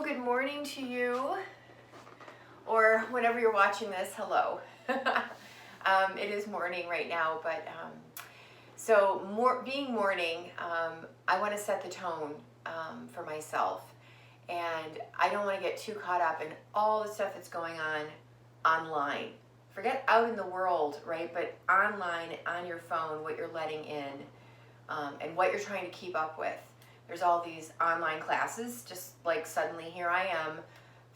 good morning to you, or whenever you're watching this, hello. It is morning right now, but being morning, I want to set the tone for myself, and I don't want to get too caught up in all the stuff that's going on online. Forget out in the world, right? But online, on your phone, what you're letting in, and what you're trying to keep up with. There's all these online classes, just like suddenly here I am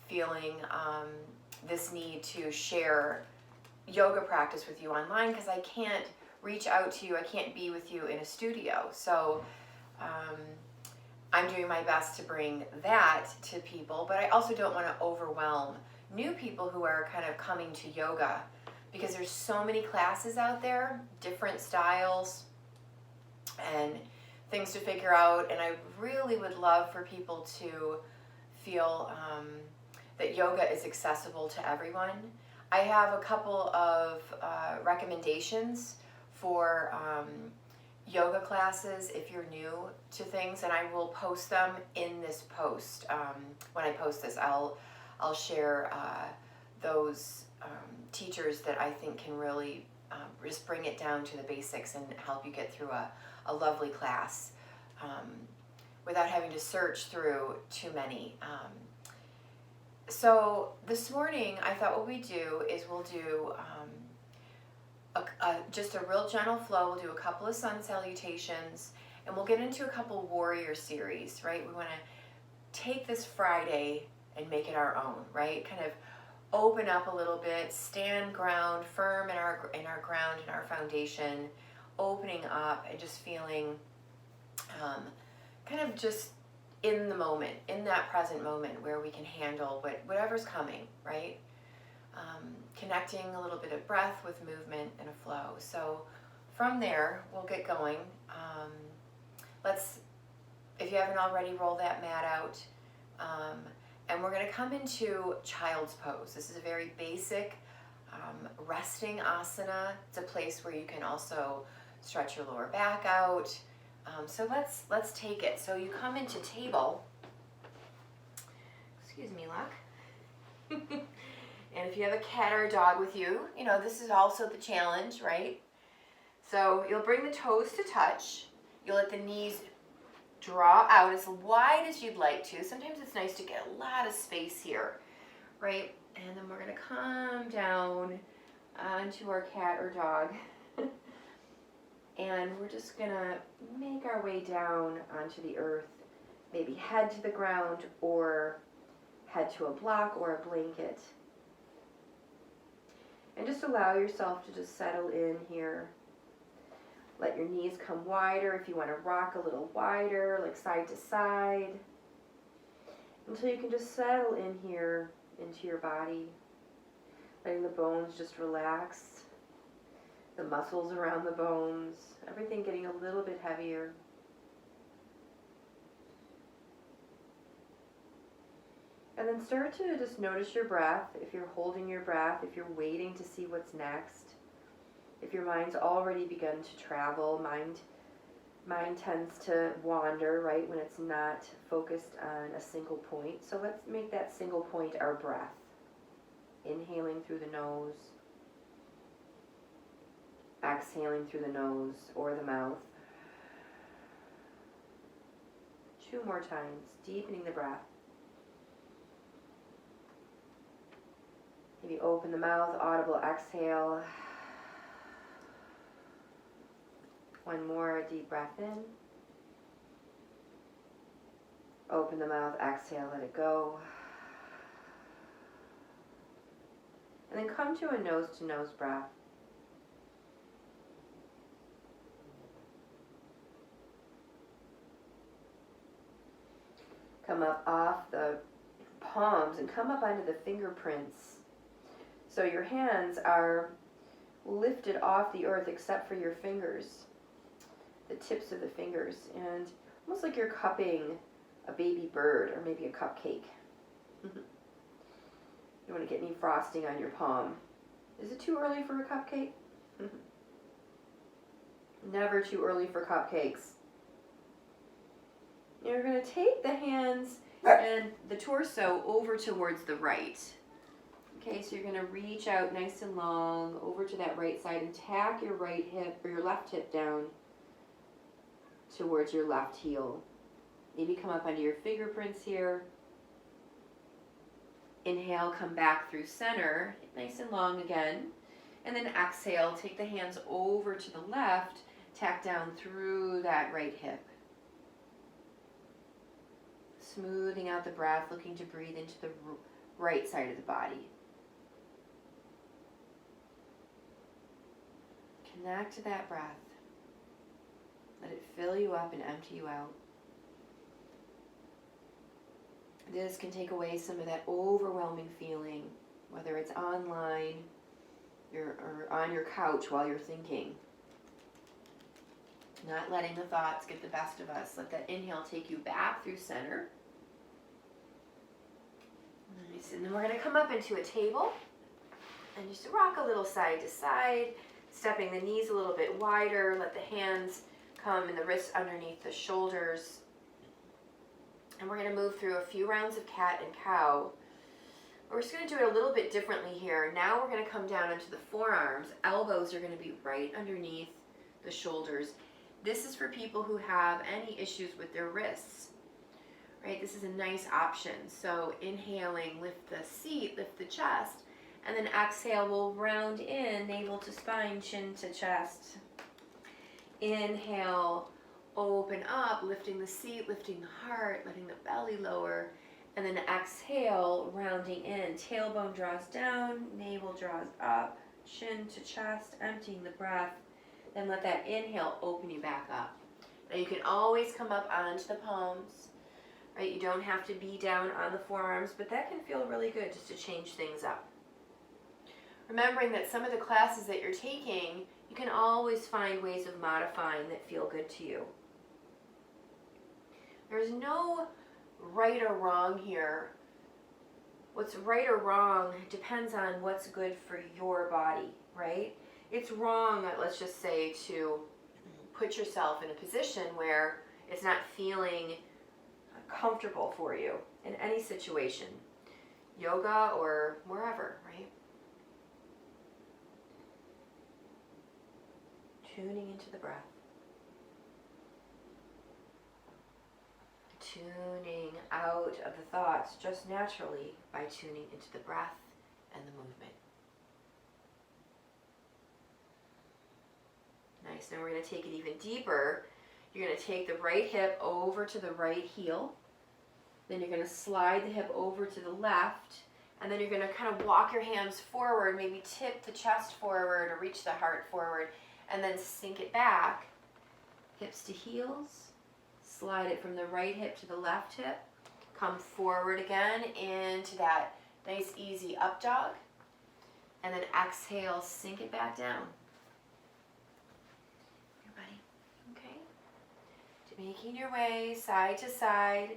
feeling this need to share yoga practice with you online because I can't reach out to you, I can't be with you in a studio. So I'm doing my best to bring that to people, but I also don't want to overwhelm new people who are kind of coming to yoga because there's so many classes out there, different styles and things to figure out, and I really would love for people to feel that yoga is accessible to everyone. I have a couple of recommendations for yoga classes if you're new to things, and I will post them in this post. When I post this, I'll share those teachers that I think can really just bring it down to the basics and help you get through a lovely class without having to search through too many. So this morning I thought what we do is we'll do just a real gentle flow. We'll do a couple of sun salutations and we'll get into a couple warrior series, right? We want to take this Friday and make it our own, right? Kind of open up a little bit, stand ground, firm in our ground, in our foundation, opening up and just feeling kind of just in the moment, in that present moment where we can handle whatever's coming, right? Connecting a little bit of breath with movement and a flow. So from there, we'll get going. If you haven't already, roll that mat out. And we're going to come into child's pose. This is a very basic resting asana. It's a place where you can also stretch your lower back out. So let's take it. So you come into table. Excuse me, Luck. And if you have a cat or a dog with you, you know, this is also the challenge, right? So you'll bring the toes to touch. You'll let the knees draw out as wide as you'd like to. Sometimes it's nice to get a lot of space here, right? And then we're going to come down onto our cat or dog. And we're just going to make our way down onto the earth, maybe head to the ground or head to a block or a blanket. And just allow yourself to just settle in here. Let your knees come wider if you want to rock a little wider, like side to side, until you can just settle in here into your body, letting the bones just relax, the muscles around the bones, everything getting a little bit heavier. And then start to just notice your breath, if you're holding your breath, if you're waiting to see what's next. If your mind's already begun to travel, mind tends to wander, right, when it's not focused on a single point. So let's make that single point our breath. Inhaling through the nose, exhaling through the nose or the mouth. 2 more times, deepening the breath. Maybe open the mouth, audible exhale. 1 more deep breath in. Open the mouth, exhale, let it go. And then come to a nose-to-nose breath. Come up off the palms and come up onto the fingerprints. So your hands are lifted off the earth except for your fingers, the tips of the fingers, and almost like you're cupping a baby bird or maybe a cupcake. You don't want to get any frosting on your palm. Is it too early for a cupcake? Never too early for cupcakes. You're going to take the hands and the torso over towards the right. Okay, so you're going to reach out nice and long over to that right side and tack your right hip or your left hip down towards your left heel. Maybe come up under your fingerprints here. Inhale, come back through center, nice and long again. And then exhale, take the hands over to the left, tack down through that right hip. Smoothing out the breath, looking to breathe into the right side of the body. Connect to that breath. Let it fill you up and empty you out. This can take away some of that overwhelming feeling, whether it's online or on your couch while you're thinking. Not letting the thoughts get the best of us. Let that inhale take you back through center. Nice. And then we're going to come up into a table and just rock a little side to side, stepping the knees a little bit wider. Let the hands come and the wrists underneath the shoulders. And we're going to move through a few rounds of cat and cow. We're just going to do it a little bit differently here. Now we're going to come down into the forearms. Elbows are going to be right underneath the shoulders. This is for people who have any issues with their wrists. Right? This is a nice option. So inhaling, lift the seat, lift the chest, and then exhale, we'll round in, navel to spine, chin to chest. Inhale, open up, lifting the seat, lifting the heart, letting the belly lower. And then exhale, rounding in. Tailbone draws down, navel draws up, chin to chest, emptying the breath. Then let that inhale open you back up. Now you can always come up onto the palms, right? You don't have to be down on the forearms, but that can feel really good just to change things up. Remembering that some of the classes that you're taking, you can always find ways of modifying that feel good to you. There's no right or wrong here. What's right or wrong depends on what's good for your body, right? It's wrong, let's just say, to put yourself in a position where it's not feeling comfortable for you in any situation, yoga or wherever, right? Tuning into the breath. Tuning out of the thoughts just naturally by tuning into the breath and the movement. Nice. Now we're going to take it even deeper. You're going to take the right hip over to the right heel. Then you're going to slide the hip over to the left. And then you're going to kind of walk your hands forward, maybe tip the chest forward or reach the heart forward. And then sink it back, hips to heels, slide it from the right hip to the left hip, come forward again into that nice easy up dog, and then exhale, sink it back down. Everybody, okay? Making your way side to side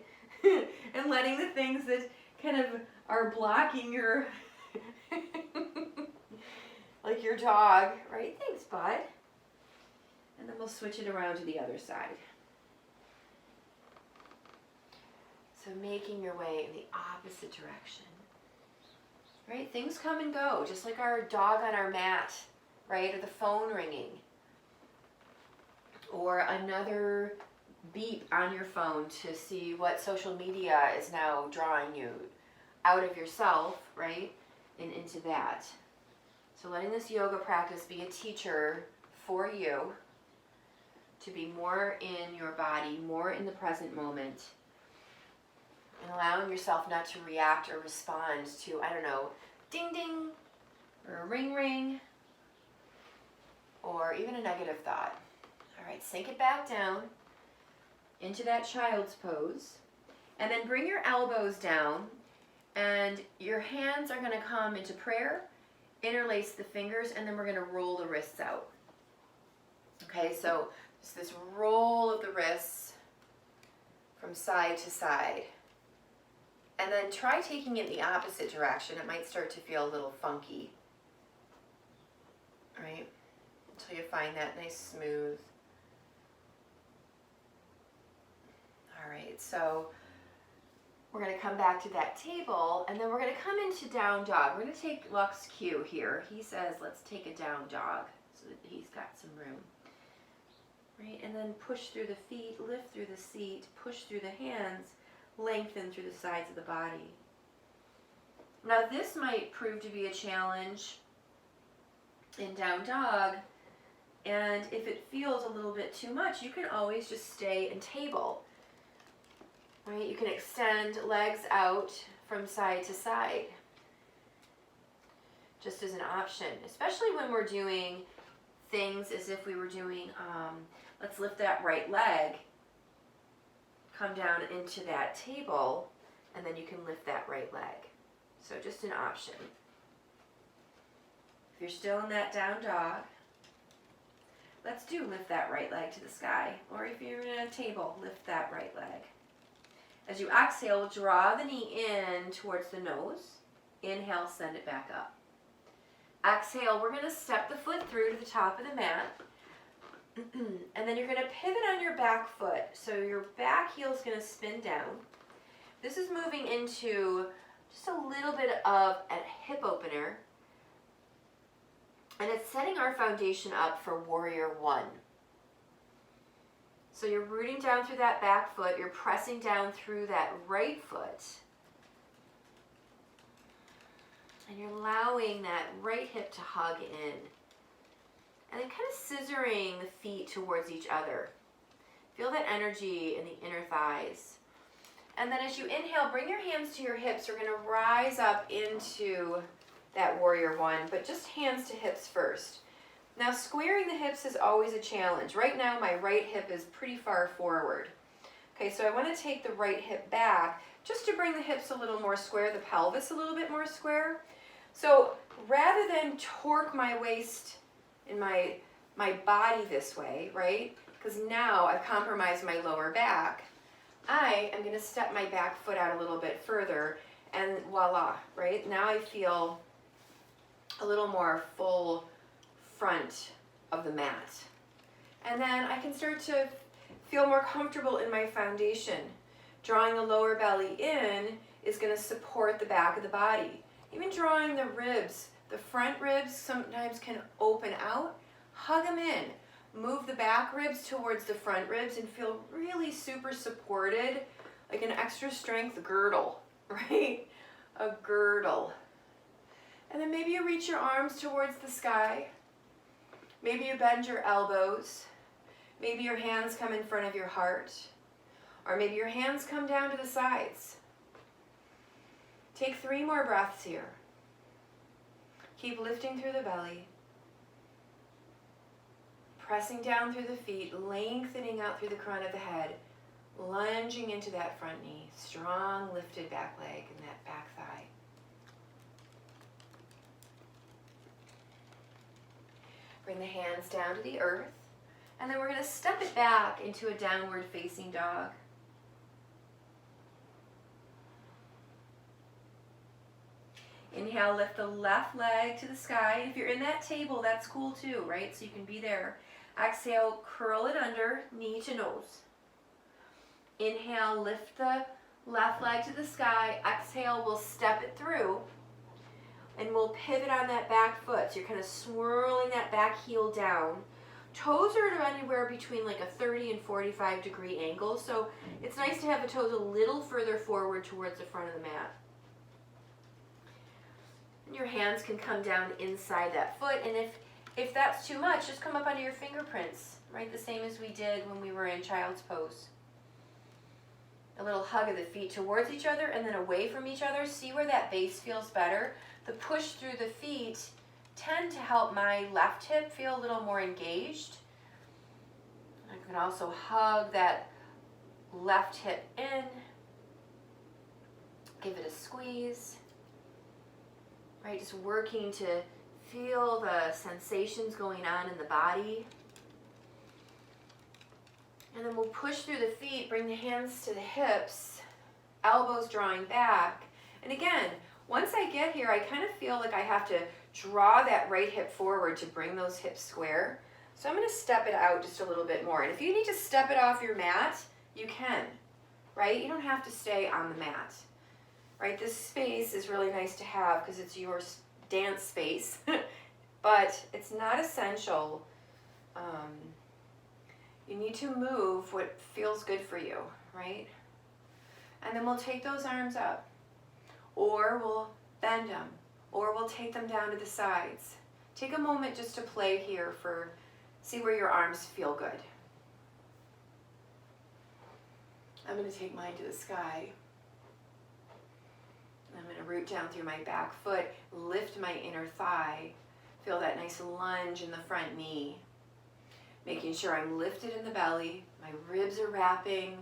and letting the things that kind of are blocking your, like your dog, right? Thanks, bud. And then we'll switch it around to the other side. So making your way in the opposite direction. Right? Things come and go, just like our dog on our mat, right? Or the phone ringing. Or another beep on your phone to see what social media is now drawing you out of yourself, right? And into that. So letting this yoga practice be a teacher for you, to be more in your body, more in the present moment, and allowing yourself not to react or respond to, I don't know, ding ding, or a ring ring, or even a negative thought. All right, sink it back down into that child's pose, and then bring your elbows down, and your hands are going to come into prayer, interlace the fingers, and then we're going to roll the wrists out. Okay, so just this roll of the wrists from side to side. And then try taking it the opposite direction. It might start to feel a little funky. Right? Until you find that nice smooth. All right, so We're going to come back to that table, and then we're going to come into down dog. We're going to take Luck's cue here. He says, let's take a down dog, so that he's got some room. Right, and then push through the feet, lift through the seat, push through the hands, lengthen through the sides of the body. Now this might prove to be a challenge in down dog, and if it feels a little bit too much, you can always just stay in table. Right? You can extend legs out from side to side, just as an option, especially when we're doing things as if we were doing, let's lift that right leg, come down into that table, and then you can lift that right leg. So just an option. If you're still in that down dog, let's do lift that right leg to the sky. Or if you're in a table, lift that right leg. As you exhale, draw the knee in towards the nose. Inhale, send it back up. Exhale, we're going to step the foot through to the top of the mat. And then you're going to pivot on your back foot. So your back heel is going to spin down. This is moving into just a little bit of a hip opener. And it's setting our foundation up for warrior one. So you're rooting down through that back foot. You're pressing down through that right foot. And you're allowing that right hip to hug in. And then kind of scissoring the feet towards each other. Feel that energy in the inner thighs. And then as you inhale, bring your hands to your hips. We're going to rise up into that warrior one, but just hands to hips first. Now squaring the hips is always a challenge. Right now my right hip is pretty far forward. Okay, so I want to take the right hip back just to bring the hips a little more square, the pelvis a little bit more square. So rather than torque my waist in my body this way, right? Because now I've compromised my lower back. I am going to step my back foot out a little bit further, and voila, right? Now I feel a little more full front of the mat. And then I can start to feel more comfortable in my foundation. Drawing the lower belly in is going to support the back of the body. Even drawing the ribs, the front ribs sometimes can open out. Hug them in. Move the back ribs towards the front ribs and feel really super supported, like an extra strength girdle, right? A girdle. And then maybe you reach your arms towards the sky. Maybe you bend your elbows. Maybe your hands come in front of your heart. Or maybe your hands come down to the sides. Take 3 more breaths here. Keep lifting through the belly. Pressing down through the feet, lengthening out through the crown of the head, lunging into that front knee, strong lifted back leg and that back thigh. Bring the hands down to the earth, and then we're going to step it back into a downward facing dog. Inhale, lift the left leg to the sky. If you're in that table, that's cool too, right? So you can be there. Exhale, curl it under, knee to nose. Inhale, lift the left leg to the sky. Exhale, we'll step it through. And we'll pivot on that back foot. So you're kind of swirling that back heel down. Toes are at anywhere between like a 30 and 45 degree angle. So it's nice to have the toes a little further forward towards the front of the mat. And your hands can come down inside that foot. And if that's too much, just come up under your fingerprints, right? The same as we did when we were in child's pose. A little hug of the feet towards each other and then away from each other. See where that base feels better. The push through the feet tend to help my left hip feel a little more engaged. I can also hug that left hip in. Give it a squeeze. Right, just working to feel the sensations going on in the body. And then we'll push through the feet, bring the hands to the hips, elbows drawing back. And again, once I get here, I kind of feel like I have to draw that right hip forward to bring those hips square. So I'm going to step it out just a little bit more. And if you need to step it off your mat, you can. right? You don't have to stay on the mat, right? This space is really nice to have because it's your dance space, but it's not essential. You need to move what feels good for you, right? And then we'll take those arms up, or we'll bend them, or we'll take them down to the sides. Take a moment just to play here see where your arms feel good. I'm going to take mine to the sky. I'm going to root down through my back foot, lift my inner thigh, feel that nice lunge in the front knee. Making sure I'm lifted in the belly, my ribs are wrapping,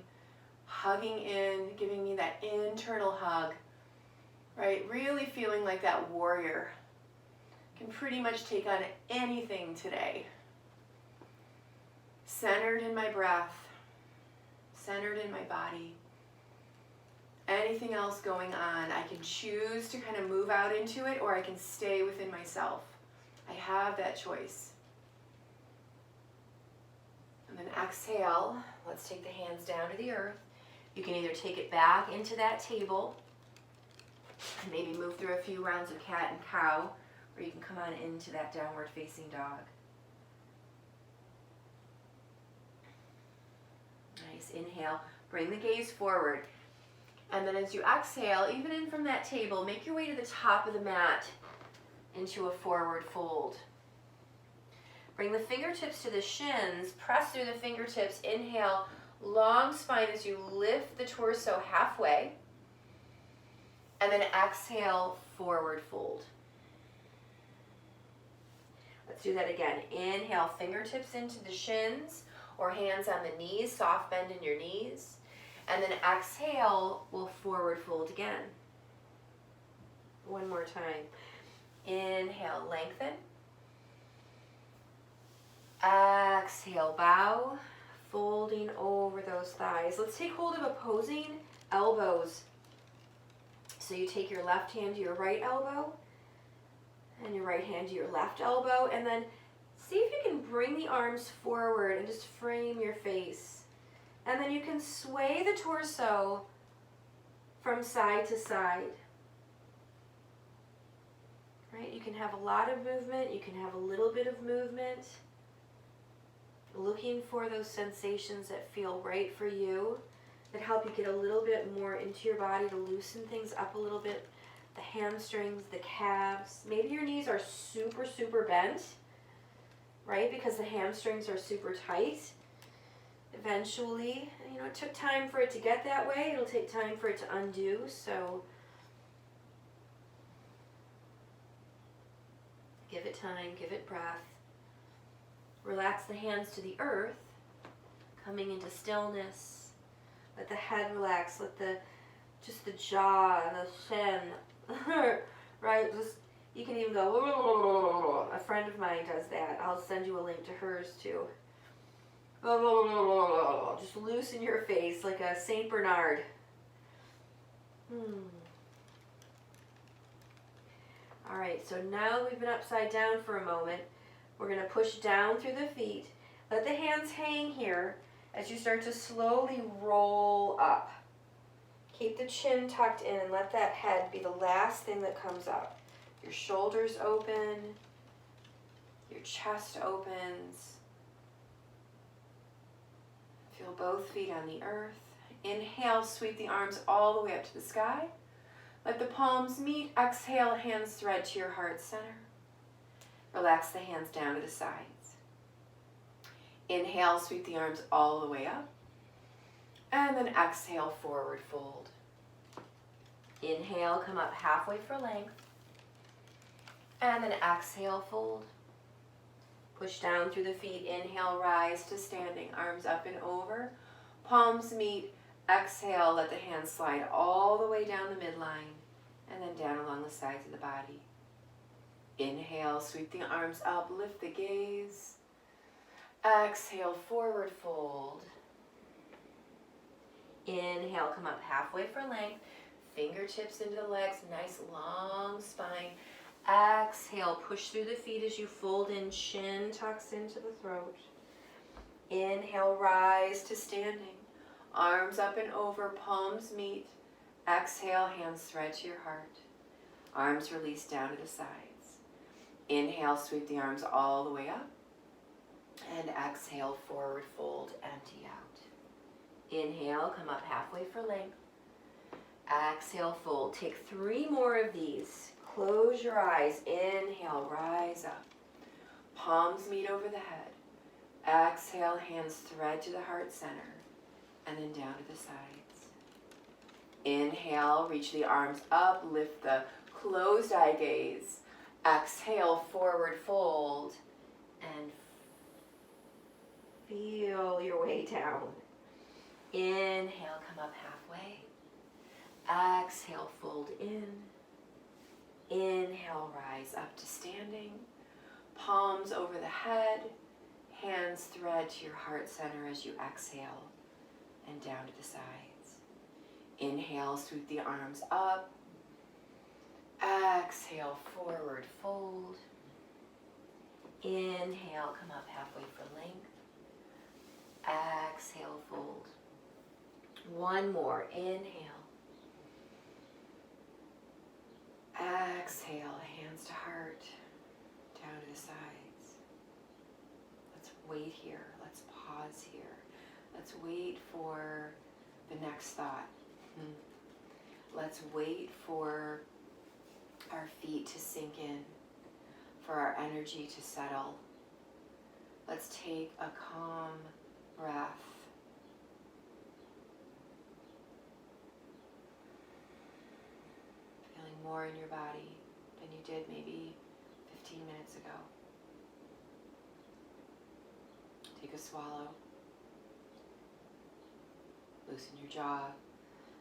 hugging in, giving me that internal hug, right? Really feeling like that warrior. Can pretty much take on anything today. Centered in my breath, centered in my body. Anything else going on, I can choose to kind of move out into it, or I can stay within myself. I have that choice. And then exhale, let's take the hands down to the earth. You can either take it back into that table and maybe move through a few rounds of cat and cow, or you can come on into that downward facing dog. Nice, inhale, bring the gaze forward. And then as you exhale, even in from that table, make your way to the top of the mat into a forward fold. Bring the fingertips to the shins, press through the fingertips, inhale, long spine as you lift the torso halfway, and then exhale, forward fold. Let's do that again. Inhale, fingertips into the shins or hands on the knees, soft bend in your knees, and then exhale, we'll forward fold again. One more time. Inhale, lengthen. Exhale, bow, folding over those thighs. Let's take hold of opposing elbows. So you take your left hand to your right elbow and your right hand to your left elbow, and then see if you can bring the arms forward and just frame your face. And then you can sway the torso from side to side. Right? You can have a lot of movement, you can have a little bit of movement. Looking for those sensations that feel right for you, that help you get a little bit more into your body to loosen things up a little bit. The hamstrings, the calves. Maybe your knees are super, super bent, right? Because the hamstrings are super tight. Eventually, it took time for it to get that way. It'll take time for it to undo, so give it time, give it breath. Relax the hands to the earth, coming into stillness. Let the head relax, let just the jaw and the chin, right? You can even go, a friend of mine does that. I'll send you a link to hers too. Just loosen your face like a Saint Bernard. All right, so now we've been upside down for a moment. We're going to push down through the feet. Let the hands hang here as you start to slowly roll up. Keep the chin tucked in and let that head be the last thing that comes up. Your shoulders open, your chest opens. Feel both feet on the earth. Inhale, sweep the arms all the way up to the sky. Let the palms meet. Exhale, hands thread to your heart center. Relax the hands down to the sides. Inhale, sweep the arms all the way up. And then exhale, forward fold. Inhale, come up halfway for length. And then exhale, fold. Push down through the feet. Inhale, rise to standing. Arms up and over. Palms meet. Exhale, let the hands slide all the way down the midline. And then down along the sides of the body. Inhale, sweep the arms up, lift the gaze. Exhale, forward fold. Inhale, come up halfway for length. Fingertips into the legs, nice long spine. Exhale, push through the feet as you fold in, chin tucks into the throat. Inhale, rise to standing. Arms up and over, palms meet. Exhale, hands thread to your heart. Arms release down to the sides. Inhale, sweep the arms all the way up. And exhale, forward fold, empty out. Inhale, come up halfway for length. Exhale, fold. Take 3 more of these. Close your eyes. Inhale, rise up. Palms meet over the head. Exhale, hands thread to the heart center. And then down to the sides. Inhale, reach the arms up. Lift the closed eye gaze. Exhale, forward fold. And feel your way down. Inhale, come up halfway. Exhale, fold in. Inhale, rise up to standing. Palms over the head. Hands thread to your heart center as you exhale and down to the sides. Inhale, sweep the arms up. Exhale, forward fold. Inhale, come up halfway for length. Exhale, fold. 1 more. Inhale. Exhale, hands to heart, down to the sides. Let's wait here. Let's pause here. Let's wait for the next thought. Let's wait for our feet to sink in, for our energy to settle. Let's take a calm breath. Feeling more in your body than you did maybe 15 minutes ago. Take a swallow. Loosen your jaw.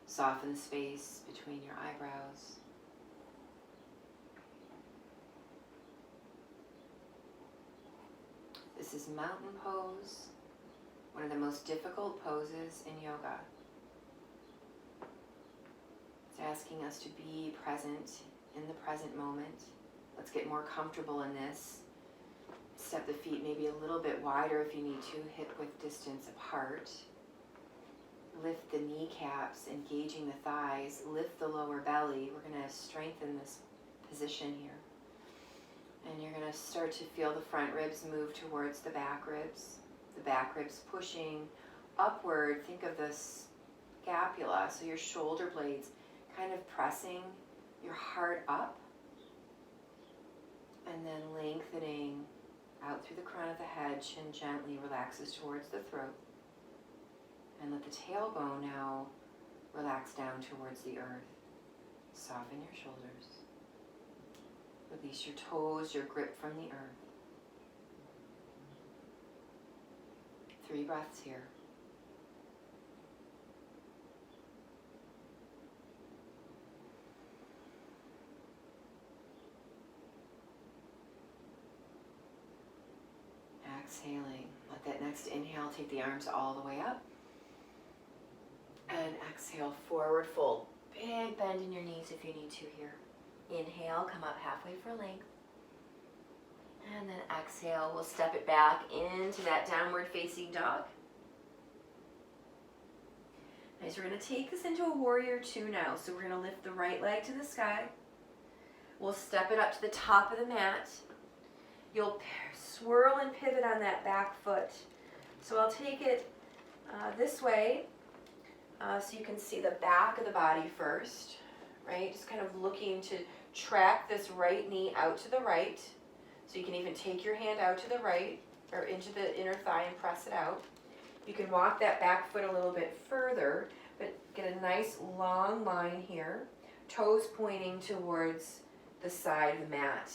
Soften the space between your eyebrows. This is mountain pose, one of the most difficult poses in yoga. It's asking us to be present in the present moment. Let's get more comfortable in this. Step the feet maybe a little bit wider if you need to, hip-width distance apart. Lift the kneecaps, engaging the thighs. Lift the lower belly. We're going to strengthen this position here. And you're going to start to feel the front ribs move towards the back ribs. The back ribs pushing upward. Think of the scapula, so your shoulder blades kind of pressing your heart up. And then lengthening out through the crown of the head. Chin gently relaxes towards the throat. And let the tailbone now relax down towards the earth. Soften your shoulders. Release your toes, your grip from the earth. 3 breaths here. Exhaling. Let that next inhale take the arms all the way up. And exhale, forward fold. Big bend in your knees if you need to here. Inhale, come up halfway for length. And then exhale, we'll step it back into that downward facing dog. Nice, we're going to take this into a warrior 2 now. So we're going to lift the right leg to the sky. We'll step it up to the top of the mat. You'll swirl and pivot on that back foot. So I'll take it this way. So you can see the back of the body first, right? Just kind of looking to track this right knee out to the right. So you can even take your hand out to the right or into the inner thigh and press it out. You can walk that back foot a little bit further, but get a nice long line here. Toes pointing towards the side of the mat.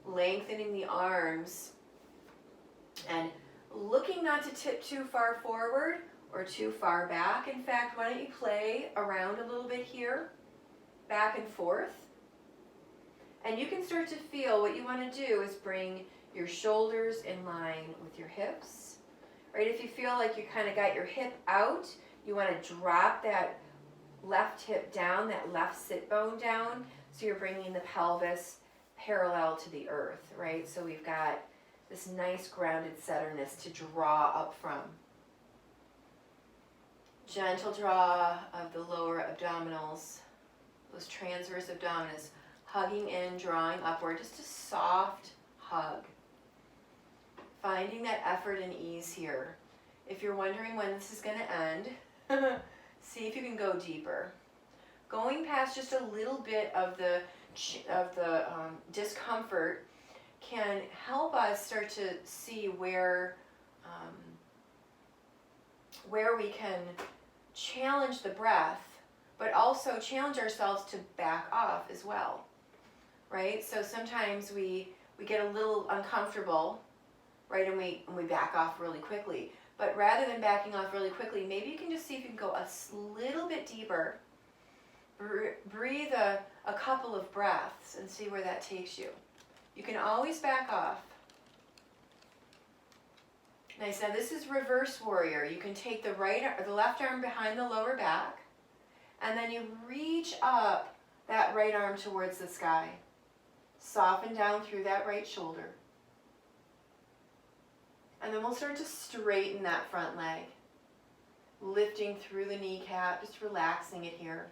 Lengthening the arms and looking not to tip too far forward or too far back. In fact, why don't you play around a little bit here, back and forth. And you can start to feel what you want to do is bring your shoulders in line with your hips. Right? If you feel like you kind of got your hip out, you want to drop that left hip down, that left sit bone down, so you're bringing the pelvis parallel to the earth, right? So we've got this nice grounded centerness to draw up from. Gentle draw of the lower abdominals, those transverse abdominis, hugging in, drawing upward, just a soft hug. Finding that effort and ease here. If you're wondering when this is going to end, see if you can go deeper. Going past just a little bit of the discomfort can help us start to see where we can challenge the breath, but also challenge ourselves to back off as well, right? So sometimes we get a little uncomfortable, right, and we back off really quickly. But rather than backing off really quickly, maybe you can just see if you can go a little bit deeper. Breathe a couple of breaths and see where that takes you. You can always back off. Nice. Now this is reverse warrior. You can take the left arm behind the lower back, and then you reach up that right arm towards the sky. Soften down through that right shoulder. And then we'll start to straighten that front leg. Lifting through the kneecap, just relaxing it here.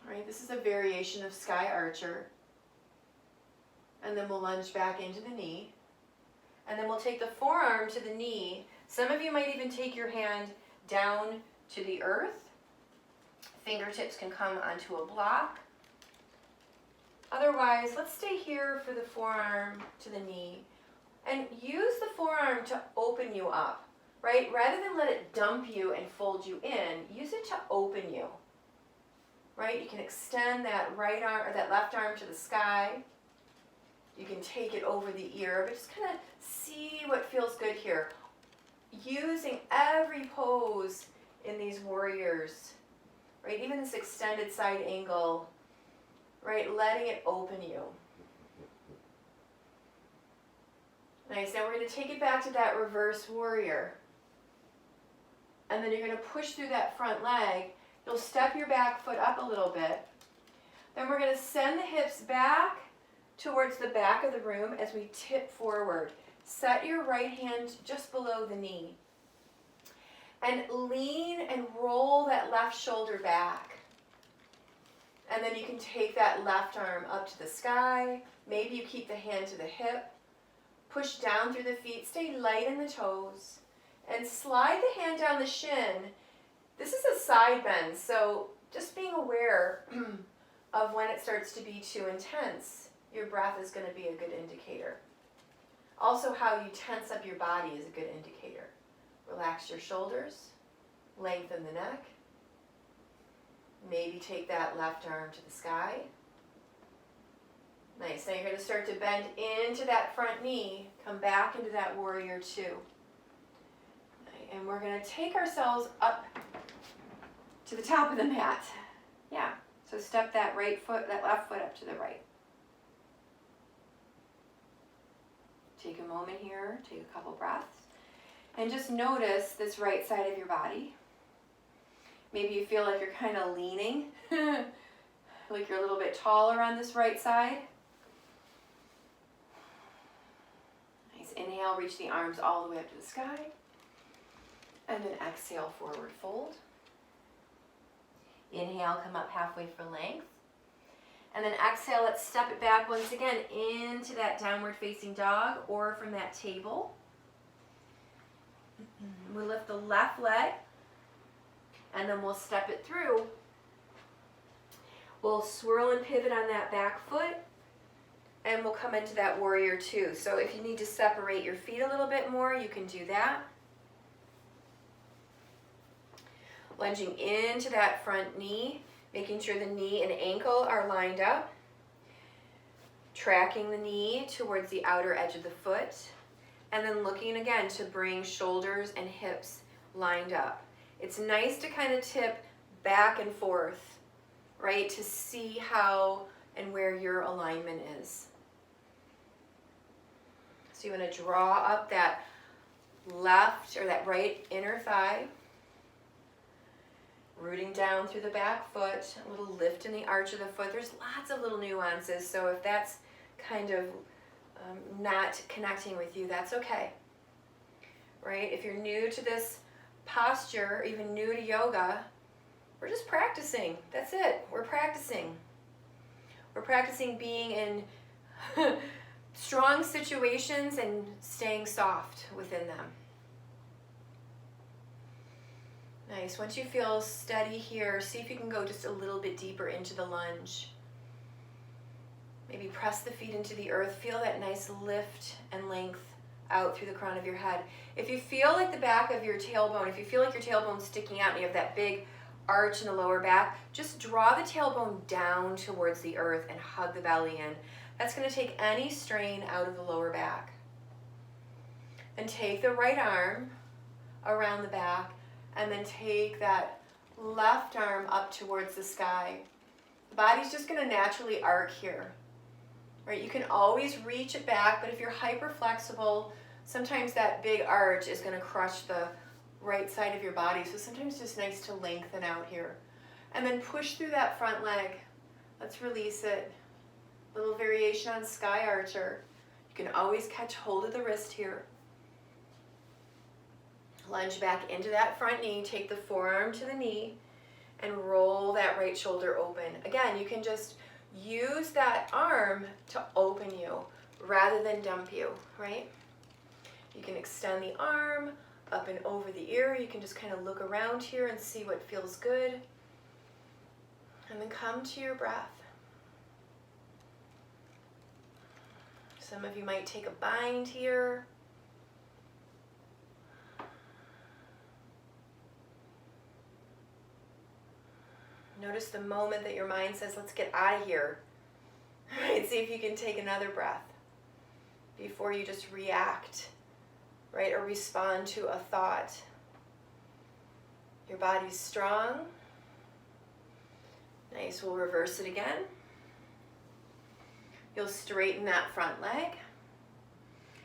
All right, this is a variation of Sky Archer. And then we'll lunge back into the knee. And then we'll take the forearm to the knee. Some of you might even take your hand down to the earth. Fingertips can come onto a block. Otherwise, let's stay here for the forearm to the knee. And use the forearm to open you up, right? Rather than let it dump you and fold you in, use it to open you, right? You can extend that right arm or that left arm to the sky. You can take it over the ear, but just kind of see what feels good here. Using every pose in these warriors, right? Even this extended side angle, right? Letting it open you. Nice. Now we're going to take it back to that reverse warrior. And then you're going to push through that front leg. You'll step your back foot up a little bit. Then we're going to send the hips back towards the back of the room as we tip forward. Set your right hand just below the knee. And lean and roll that left shoulder back. And then you can take that left arm up to the sky. Maybe you keep the hand to the hip. Push down through the feet, stay light in the toes, and slide the hand down the shin. This is a side bend, so just being aware of when it starts to be too intense. Your breath is going to be a good indicator. Also, how you tense up your body is a good indicator. Relax your shoulders, lengthen the neck. Maybe take that left arm to the sky. Nice. Now you're going to start to bend into that front knee. Come back into that warrior two. And we're going to take ourselves up to the top of the mat. Yeah. So step that left foot up to the right. Take a moment here. Take a couple breaths. And just notice this right side of your body. Maybe you feel like you're kind of leaning. Like you're a little bit taller on this right side. Inhale, reach the arms all the way up to the sky. And then exhale, forward fold. Inhale, come up halfway for length. And then exhale, let's step it back once again into that downward facing dog or from that table. We'll lift the left leg and then we'll step it through. We'll swirl and pivot on that back foot. And we'll come into that warrior two. So if you need to separate your feet a little bit more, you can do that. Lunging into that front knee, making sure the knee and ankle are lined up. Tracking the knee towards the outer edge of the foot. And then looking again to bring shoulders and hips lined up. It's nice to kind of tip back and forth, right, to see how and where your alignment is. So you want to draw up that left or that right inner thigh. Rooting down through the back foot, a little lift in the arch of the foot. There's lots of little nuances, so if that's kind of not connecting with you, that's okay. Right? If you're new to this posture, or even new to yoga, we're just practicing. That's it. We're practicing. We're practicing being in strong situations and staying soft within them. Nice. Once you feel steady here, see if you can go just a little bit deeper into the lunge. Maybe press the feet into the earth. Feel that nice lift and length out through the crown of your head. If you feel like the back of your tailbone, if you feel like your tailbone's sticking out and you have that big arch in the lower back, just draw the tailbone down towards the earth and hug the belly in. That's going to take any strain out of the lower back. And take the right arm around the back, and then take that left arm up towards the sky. The body's just going to naturally arc here. Right? You can always reach it back, but if you're hyper flexible, sometimes that big arch is going to crush the right side of your body. So sometimes it's just nice to lengthen out here. And then push through that front leg. Let's release it. Little variation on Sky Archer. You can always catch hold of the wrist here. Lunge back into that front knee. Take the forearm to the knee and roll that right shoulder open. Again, you can just use that arm to open you rather than dump you, right? You can extend the arm up and over the ear. You can just kind of look around here and see what feels good. And then come to your breath. Some of you might take a bind here. Notice the moment that your mind says, let's get out of here. Right? See if you can take another breath before you just react, right? Or respond to a thought. Your body's strong. Nice, we'll reverse it again. You'll straighten that front leg.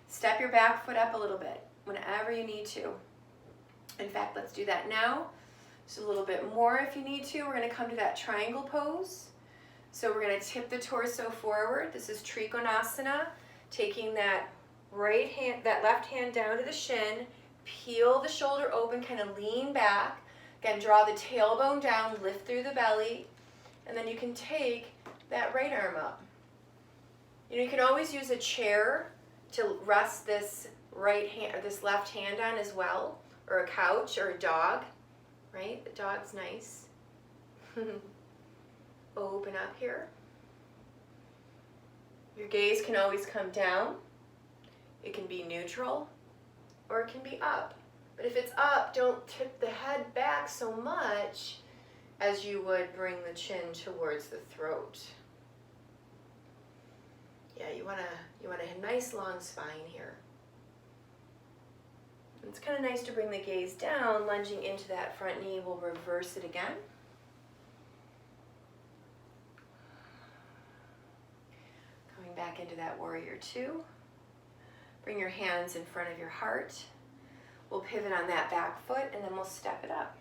Step your back foot up a little bit whenever you need to. In fact, let's do that now. Just a little bit more if you need to. We're going to come to that triangle pose. So we're going to tip the torso forward. This is Trikonasana. Taking that left hand down to the shin, peel the shoulder open, kind of lean back. Again, draw the tailbone down, lift through the belly, and then you can take that right arm up. You know, you can always use a chair to rest this right hand or this left hand on as well, or a couch or a dog. Right? The dog's nice. Open up here. Your gaze can always come down. It can be neutral or it can be up. But if it's up, don't tip the head back so much as you would bring the chin towards the throat. Yeah, you want a nice long spine here. It's kind of nice to bring the gaze down, lunging into that front knee. We'll reverse it again. Coming back into that warrior two. Bring your hands in front of your heart. We'll pivot on that back foot and then we'll step it up.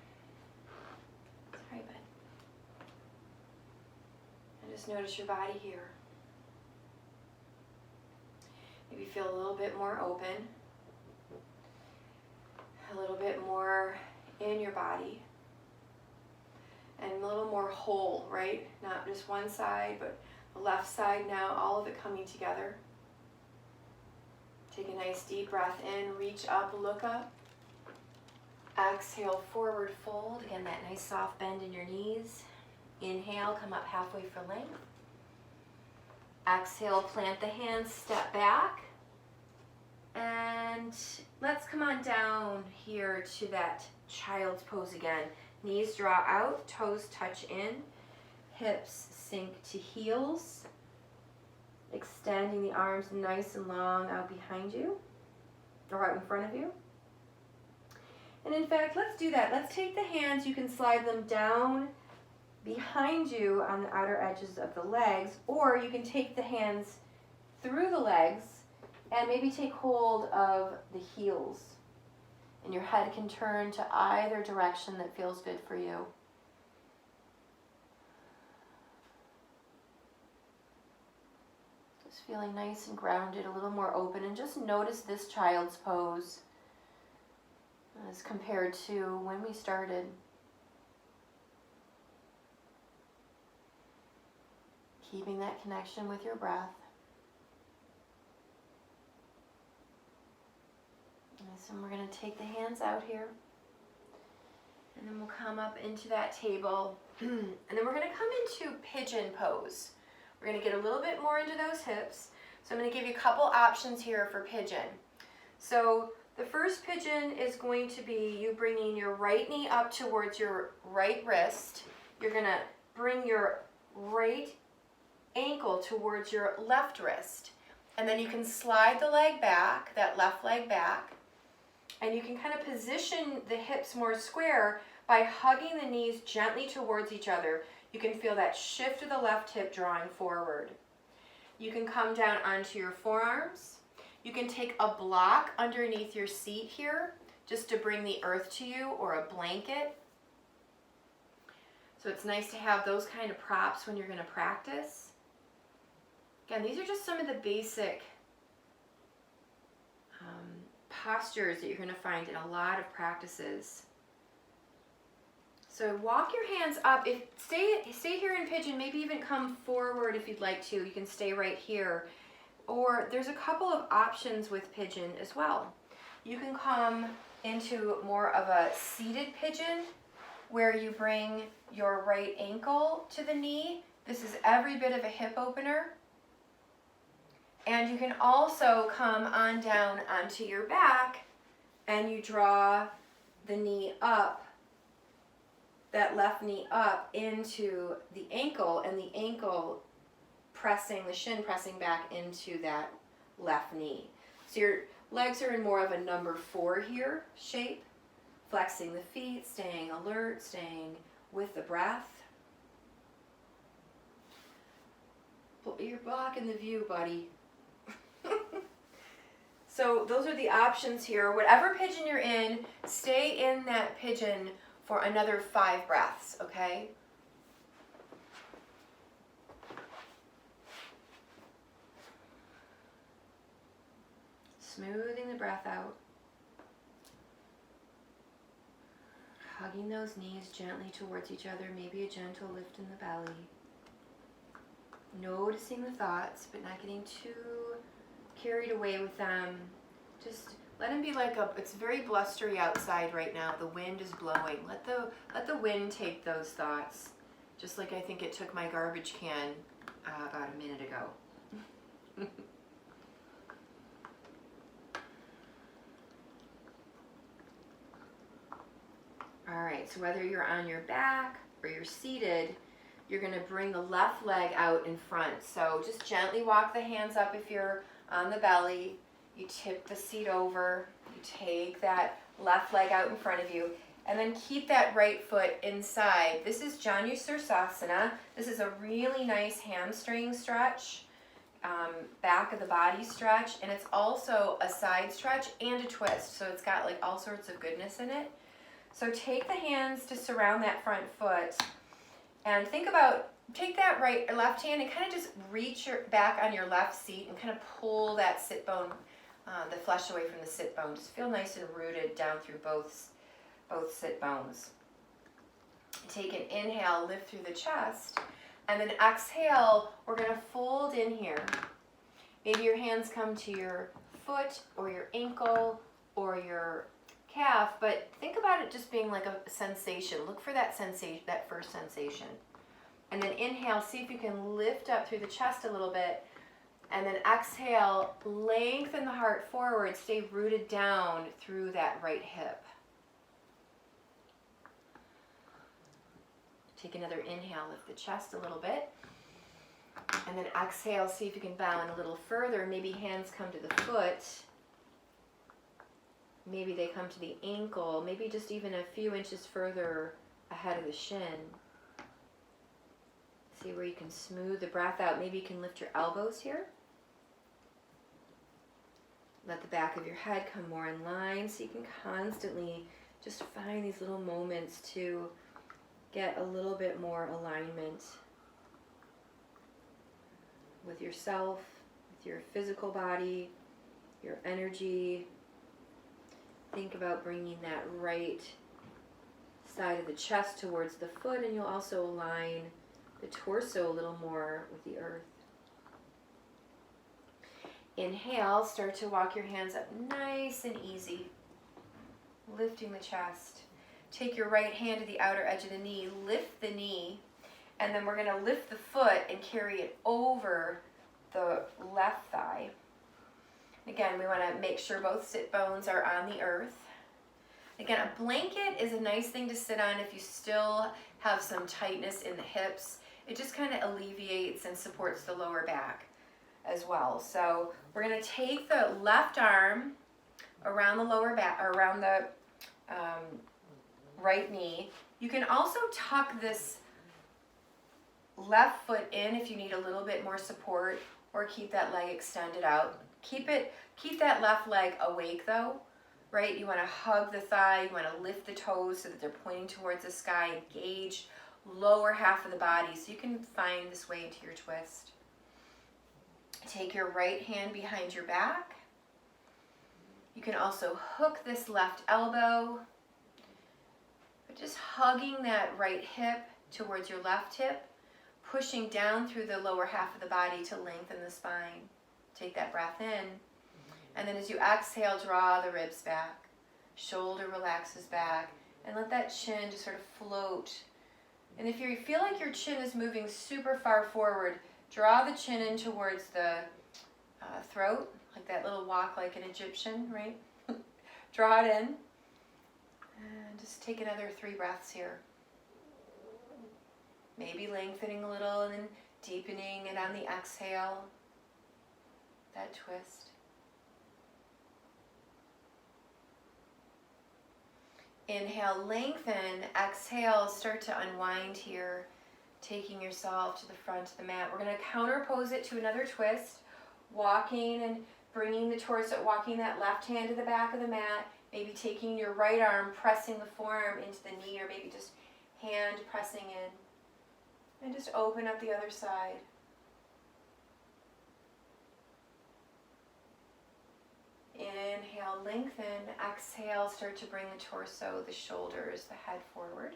Sorry, bud. And just notice your body here. Maybe feel a little bit more open. A little bit more in your body and a little more whole, right? Not just one side, but the left side now, all of it coming together. Take a nice deep breath in, reach up, look up. Exhale, forward fold. Again, that nice soft bend in your knees. Inhale, come up halfway for length. Exhale, plant the hands, step back. And let's come on down here to that child's pose again. Knees draw out, toes touch in, hips sink to heels. Extending the arms nice and long out behind you, or out in front of you. And in fact, let's do that. Let's take the hands, you can slide them down behind you on the outer edges of the legs, or you can take the hands through the legs and maybe take hold of the heels. And your head can turn to either direction that feels good for you. Just feeling nice and grounded, a little more open, and just notice this child's pose. as compared to when we started. Keeping that connection with your breath. So we're going to take the hands out here. And then we'll come up into that table. And then we're going to come into pigeon pose. We're going to get a little bit more into those hips. So I'm going to give you a couple options here for pigeon. So the first pigeon is going to be you bringing your right knee up towards your right wrist. You're going to bring your right ankle towards your left wrist. And then you can slide the leg back, that left leg back. And you can kind of position the hips more square by hugging the knees gently towards each other. You can feel that shift of the left hip drawing forward. You can come down onto your forearms. You can take a block underneath your seat here just to bring the earth to you, or a blanket. So it's nice to have those kind of props when you're going to practice. Again, these are just some of the basic postures that you're going to find in a lot of practices. So walk your hands up. Stay here in pigeon, maybe even come forward if you'd like to. You can stay right here. Or there's a couple of options with pigeon as well. You can come into more of a seated pigeon where you bring your right ankle to the knee. This is every bit of a hip opener. And you can also come on down onto your back and you draw the knee up, that left knee up into the ankle, and the ankle pressing, the shin pressing back into that left knee. So your legs are in more of a number 4 here shape, flexing the feet, staying alert, staying with the breath. You're blocking the view, buddy. So those are the options here. Whatever pigeon you're in, stay in that pigeon for another 5 breaths, okay? Smoothing the breath out. Hugging those knees gently towards each other, maybe a gentle lift in the belly. Noticing the thoughts, but not getting too carried away with them. Just let them be like it's very blustery outside right now. The wind is blowing. Let the wind take those thoughts. Just like I think it took my garbage can about a minute ago. All right, so whether you're on your back or you're seated, you're going to bring the left leg out in front. So just gently walk the hands up if you're on the belly. You tip the seat over. You take that left leg out in front of you. And then keep that right foot inside. This is Janu Sirsasana. This is a really nice hamstring stretch, back of the body stretch. And it's also a side stretch and a twist. So it's got like all sorts of goodness in it. So take the hands to surround that front foot. And think about, take that left hand and kind of just reach your back on your left seat and kind of pull that sit bone, the flesh away from the sit bone. Just feel nice and rooted down through both sit bones. Take an inhale, lift through the chest, and then exhale, we're going to fold in here. Maybe your hands come to your foot or your ankle or your calf, but think about it just being like a sensation. Look for that sensation, that first sensation. And then inhale, see if you can lift up through the chest a little bit. And then exhale, lengthen the heart forward, stay rooted down through that right hip. Take another inhale, lift the chest a little bit. And then exhale, see if you can bow in a little further. Maybe hands come to the foot. Maybe they come to the ankle, maybe just even a few inches further ahead of the shin. See where you can smooth the breath out. Maybe you can lift your elbows here. Let the back of your head come more in line so you can constantly just find these little moments to get a little bit more alignment with yourself, with your physical body, your energy. Think about bringing that right side of the chest towards the foot, and you'll also align the torso a little more with the earth. Inhale, start to walk your hands up nice and easy, lifting the chest. Take your right hand to the outer edge of the knee, lift the knee, and then we're going to lift the foot and carry it over the left thigh. Again, we want to make sure both sit bones are on the earth. Again, a blanket is a nice thing to sit on if you still have some tightness in the hips. It just kind of alleviates and supports the lower back as well. So we're going to take the left arm around the lower back, or around the right knee. You can also tuck this left foot in if you need a little bit more support, or keep that leg extended out. Keep that left leg awake though, right? You want to hug the thigh, you want to lift the toes so that they're pointing towards the sky. Engage lower half of the body so you can find this way into your twist. Take your right hand behind your back. You can also hook this left elbow, but just hugging that right hip towards your left hip, pushing down through the lower half of the body to lengthen the spine. Take that breath in, and then as you exhale, draw the ribs back, shoulder relaxes back, and let that chin just sort of float. And if you feel like your chin is moving super far forward, draw the chin in towards the throat, like that little walk like an Egyptian, right? Draw it in, and just take another 3 breaths here. Maybe lengthening a little and then deepening it on the exhale, that twist. Inhale, lengthen. Exhale, start to unwind here, taking yourself to the front of the mat. We're going to counterpose it to another twist, walking and bringing the torso, walking that left hand to the back of the mat, maybe taking your right arm, pressing the forearm into the knee, or maybe just hand pressing in. And just open up the other side. Inhale, lengthen. Exhale, start to bring the torso, the shoulders, the head forward.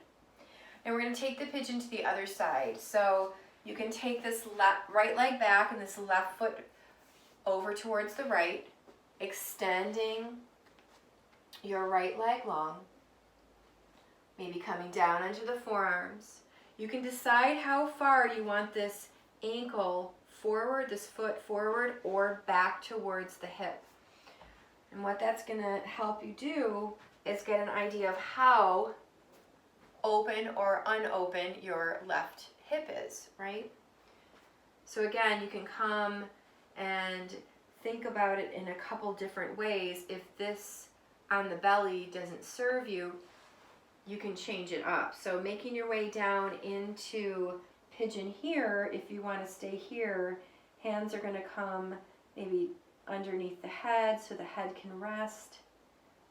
And we're going to take the pigeon to the other side. So you can take this right leg back and this left foot over towards the right, extending your right leg long, maybe coming down onto the forearms. You can decide how far you want this ankle forward, this foot forward, or back towards the hip. And what that's going to help you do is get an idea of how open or unopen your left hip is, right? So again, you can come and think about it in a couple different ways. If this on the belly doesn't serve you, you can change it up. So making your way down into pigeon here, if you want to stay here, hands are going to come maybe underneath the head so the head can rest.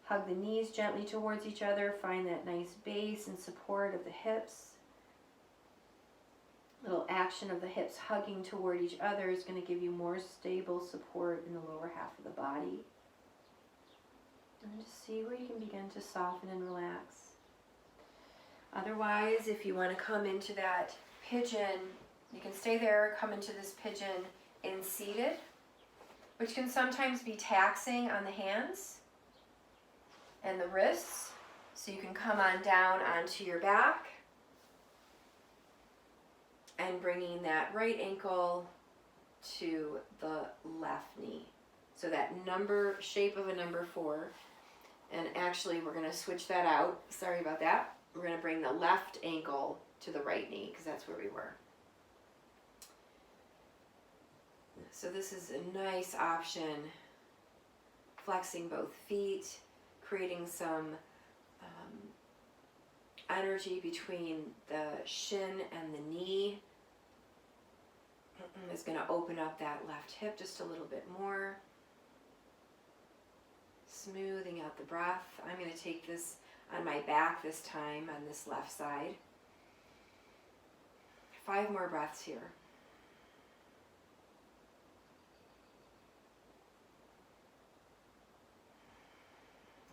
Hug the knees gently towards each other. Find that nice base and support of the hips. Little action of the hips hugging toward each other is going to give you more stable support in the lower half of the body. And just see where you can begin to soften and relax. Otherwise, if you want to come into that pigeon, you can stay there, come into this pigeon in seated, which can sometimes be taxing on the hands and the wrists. So you can come on down onto your back and bringing that right ankle to the left knee. So that shape of a number 4. And actually, we're going to switch that out. Sorry about that. We're going to bring the left ankle to the right knee because that's where we were. So this is a nice option. Flexing both feet, creating some energy between the shin and the knee. Is going to open up that left hip just a little bit more. Smoothing out the breath. I'm going to take this on my back this time on this left side. 5 more breaths here.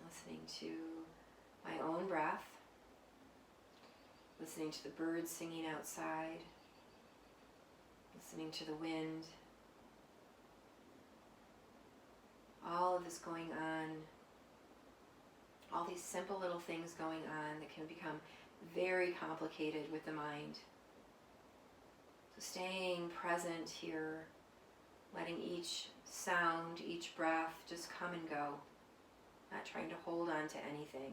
Listening to my own breath, listening to the birds singing outside, listening to the wind. All of this going on, all these simple little things going on that can become very complicated with the mind. So staying present here, letting each sound, each breath just come and go, not trying to hold on to anything.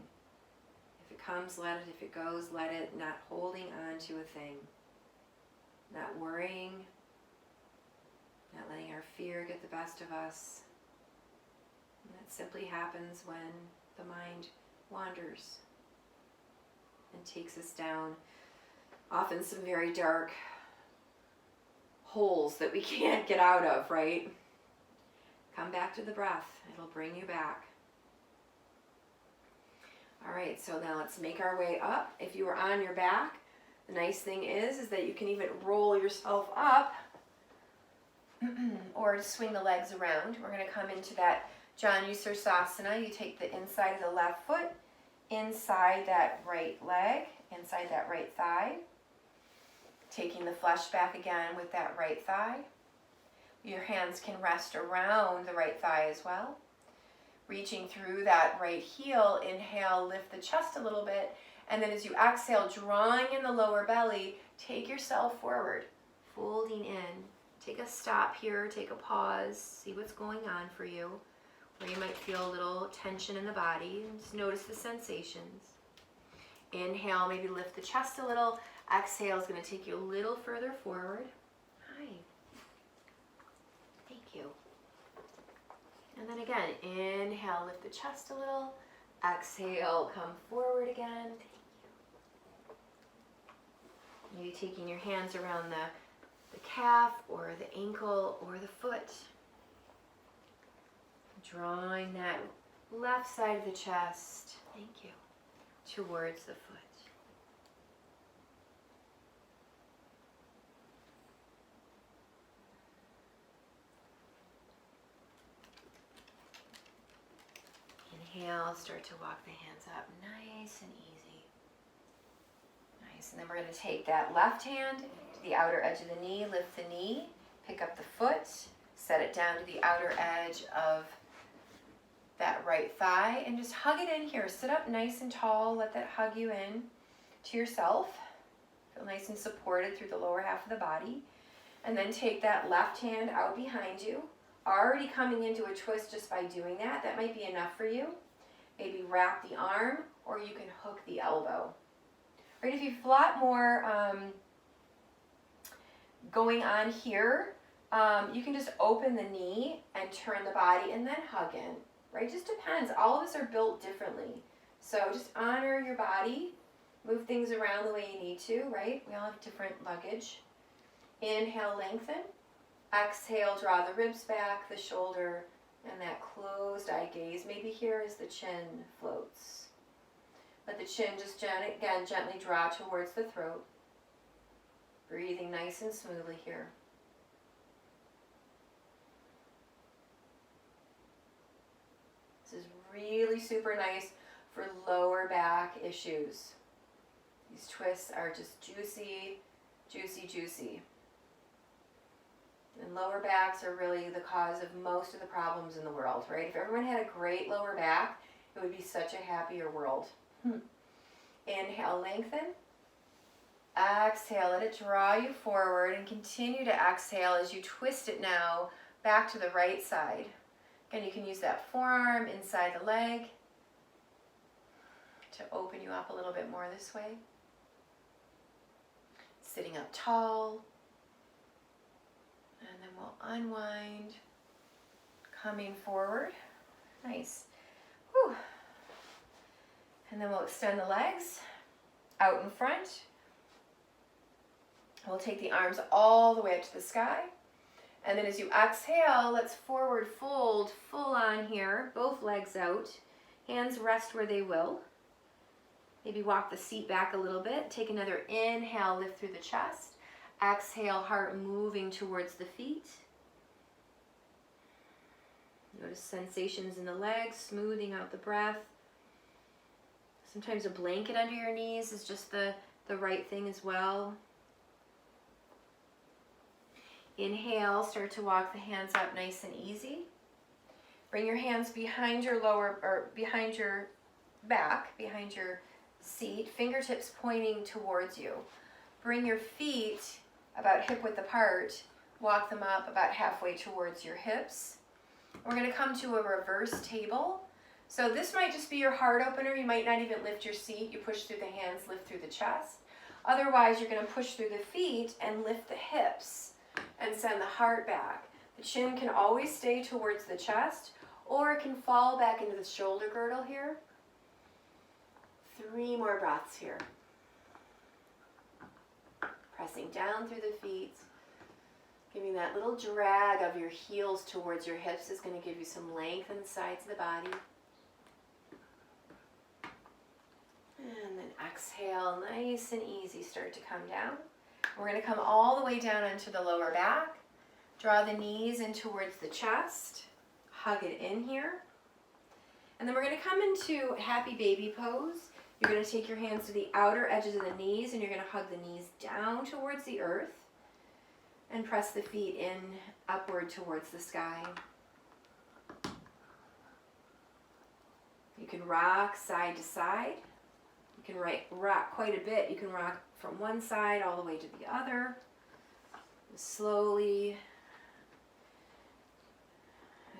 If it comes, let it. If it goes, let it. Not holding on to a thing, not worrying, not letting our fear get the best of us. And that simply happens when the mind wanders and takes us down often some very dark holes that we can't get out of, right? Come back to the breath. It'll bring you back. All right, so now let's make our way up. If you are on your back, the nice thing is that you can even roll yourself up or swing the legs around. We're going to come into that Janu Sirsasana. You take the inside of the left foot, inside that right leg, inside that right thigh. Taking the flesh back again with that right thigh. Your hands can rest around the right thigh as well. Reaching through that right heel, inhale, lift the chest a little bit, and then as you exhale, drawing in the lower belly, take yourself forward, folding in. Take a stop here, take a pause, see what's going on for you, where you might feel a little tension in the body, and just notice the sensations. Inhale, maybe lift the chest a little. Exhale is going to take you a little further forward. Hi. Thank you. And then again, inhale, lift the chest a little. Exhale, come forward again. Thank you. Maybe taking your hands around the calf or the ankle or the foot. Drawing that left side of the chest, thank you, towards the foot. Inhale, start to walk the hands up nice and easy. Nice, and then we're going to take that left hand to the outer edge of the knee, lift the knee, pick up the foot, set it down to the outer edge of that right thigh, and just hug it in here. Sit up nice and tall, let that hug you in to yourself. Feel nice and supported through the lower half of the body. And then take that left hand out behind you. Already coming into a twist just by doing that. That might be enough for you. Maybe wrap the arm, or you can hook the elbow. Right, if you feel a lot more going on here, you can just open the knee and turn the body and then hug in. Right, just depends. All of us are built differently. So just honor your body. Move things around the way you need to, right? We all have different luggage. Inhale, lengthen. Exhale, draw the ribs back, the shoulder, and that closed eye gaze. Maybe here as the chin floats. Let the chin just again gently draw towards the throat. Breathing nice and smoothly here. This is really super nice for lower back issues. These twists are just juicy, juicy, juicy. And lower backs are really the cause of most of the problems in the world, right? If everyone had a great lower back, it would be such a happier world. Inhale, lengthen. Exhale, let it draw you forward, and continue to exhale as you twist it now back to the right side. Again, you can use that forearm inside the leg to open you up a little bit more this way. Sitting up tall. And then we'll unwind, coming forward. Nice. Whew. And then we'll extend the legs out in front. We'll take the arms all the way up to the sky. And then as you exhale, let's forward fold, full on here, both legs out. Hands rest where they will. Maybe walk the seat back a little bit. Take another inhale, lift through the chest. Exhale, heart moving towards the feet. Notice sensations in the legs, smoothing out the breath. Sometimes a blanket under your knees is just the right thing as well. Inhale, start to walk the hands up nice and easy. Bring your hands behind your behind your back, behind your seat, fingertips pointing towards you. Bring your feet about hip width apart, walk them up about halfway towards your hips. We're going to come to a reverse table. So this might just be your heart opener. You might not even lift your seat. You push through the hands, lift through the chest. Otherwise, you're going to push through the feet and lift the hips and send the heart back. The chin can always stay towards the chest, or it can fall back into the shoulder girdle here. 3 more breaths here. Pressing down through the feet. Giving that little drag of your heels towards your hips is going to give you some length in the sides of the body. And then exhale, nice and easy, start to come down. We're going to come all the way down onto the lower back. Draw the knees in towards the chest. Hug it in here. And then we're going to come into happy baby pose. You're going to take your hands to the outer edges of the knees, and you're going to hug the knees down towards the earth and press the feet in upward towards the sky. You can rock side to side. You can rock quite a bit. You can rock from one side all the way to the other. Slowly,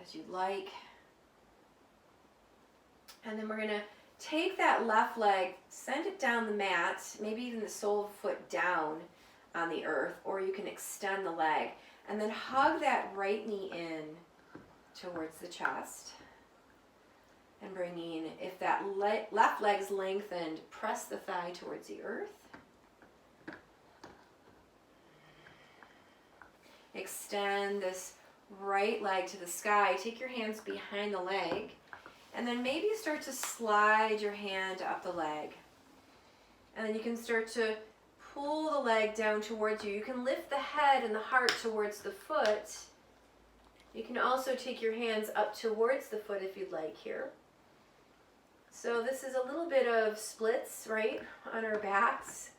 as you like. And then we're going to take that left leg, send it down the mat, maybe even the sole of the foot down on the earth, or you can extend the leg. And then hug that right knee in towards the chest. And bringing, if that left leg's lengthened, press the thigh towards the earth. Extend this right leg to the sky. Take your hands behind the leg. And then maybe start to slide your hand up the leg. And then you can start to pull the leg down towards you. You can lift the head and the heart towards the foot. You can also take your hands up towards the foot if you'd like here. So this is a little bit of splits, right, on our backs.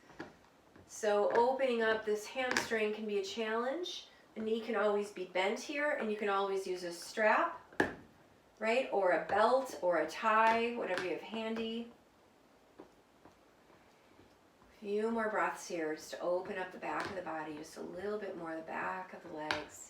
So opening up this hamstring can be a challenge. The knee can always be bent here, and you can always use a strap, right, or a belt or a tie, whatever you have handy. A few more breaths here just to open up the back of the body, just a little bit more the back of the legs.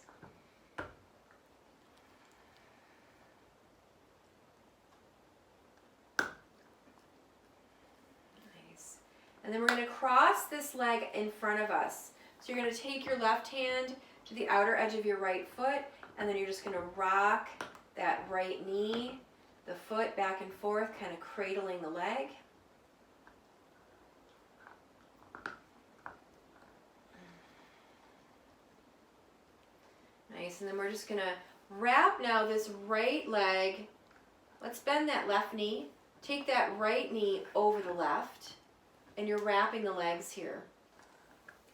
And then we're going to cross this leg in front of us. So you're going to take your left hand to the outer edge of your right foot, and then you're just going to rock that right knee, the foot back and forth, kind of cradling the leg. Nice, and then we're just going to wrap now this right leg. Let's bend that left knee. Take that right knee over the left. And you're wrapping the legs here.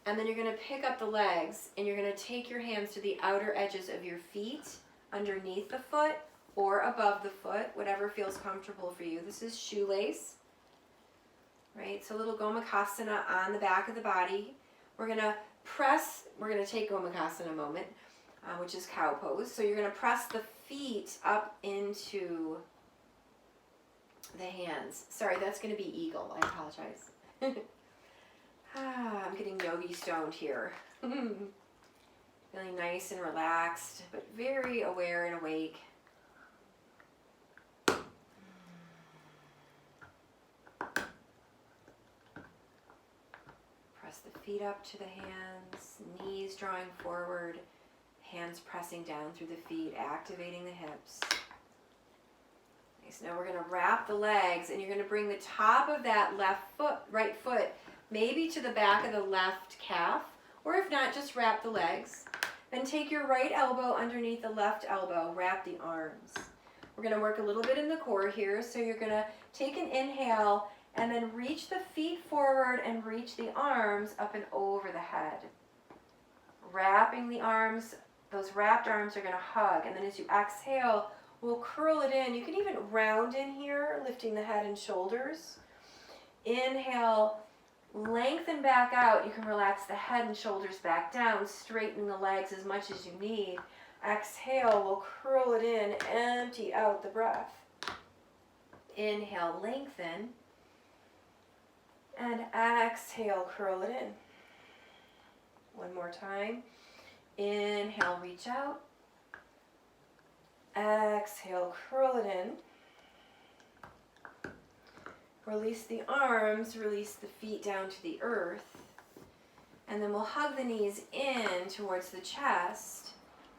And then you're going to pick up the legs, and you're going to take your hands to the outer edges of your feet, underneath the foot or above the foot, whatever feels comfortable for you. This is shoelace, right? So a little Gomukhasana on the back of the body. We're going to take Gomukhasana a moment, which is cow pose. So you're going to press the feet up into the hands. Sorry, that's going to be eagle. I apologize. I'm getting YogiStoned here. Feeling nice and relaxed, but very aware and awake. Press the feet up to the hands, knees drawing forward, hands pressing down through the feet, activating the hips. Nice. Now we're going to wrap the legs, and you're going to bring the top of that right foot, maybe to the back of the left calf, or if not, just wrap the legs. Then take your right elbow underneath the left elbow, wrap the arms. We're going to work a little bit in the core here, so you're going to take an inhale and then reach the feet forward and reach the arms up and over the head. Wrapping the arms, those wrapped arms are going to hug, and then as you exhale, we'll curl it in. You can even round in here, lifting the head and shoulders. Inhale, lengthen back out. You can relax the head and shoulders back down, straightening the legs as much as you need. Exhale, we'll curl it in, empty out the breath. Inhale, lengthen. And exhale, curl it in. One more time. Inhale, reach out. Exhale, curl it in. Release the arms, release the feet down to the earth. And then we'll hug the knees in towards the chest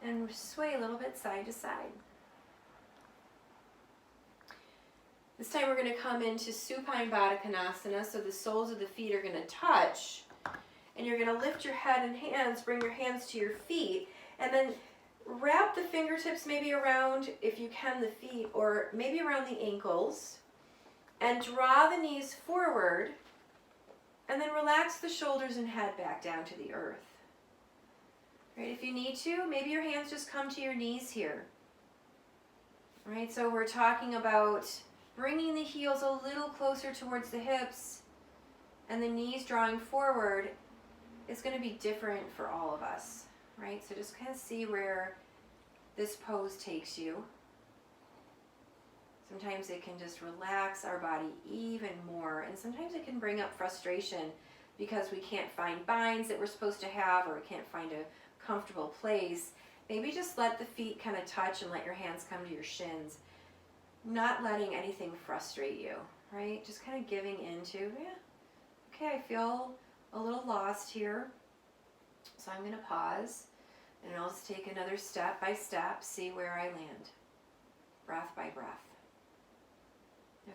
and sway a little bit side to side. This time we're going to come into Supine Baddha Konasana, so the soles of the feet are going to touch. And you're going to lift your head and hands, bring your hands to your feet, and then wrap the fingertips maybe around, if you can, the feet, or maybe around the ankles, and draw the knees forward, and then relax the shoulders and head back down to the earth. Right, if you need to, maybe your hands just come to your knees here. Right, so we're talking about bringing the heels a little closer towards the hips and the knees drawing forward. Is going to be different for all of us, right? So just kind of see where this pose takes you. Sometimes it can just relax our body even more, and sometimes it can bring up frustration because we can't find binds that we're supposed to have, or we can't find a comfortable place. Maybe just let the feet kind of touch and let your hands come to your shins, not letting anything frustrate you, right? Just kind of giving into, okay, I feel a little lost here, so I'm going to pause, and I'll just take another step by step, see where I land, breath by breath.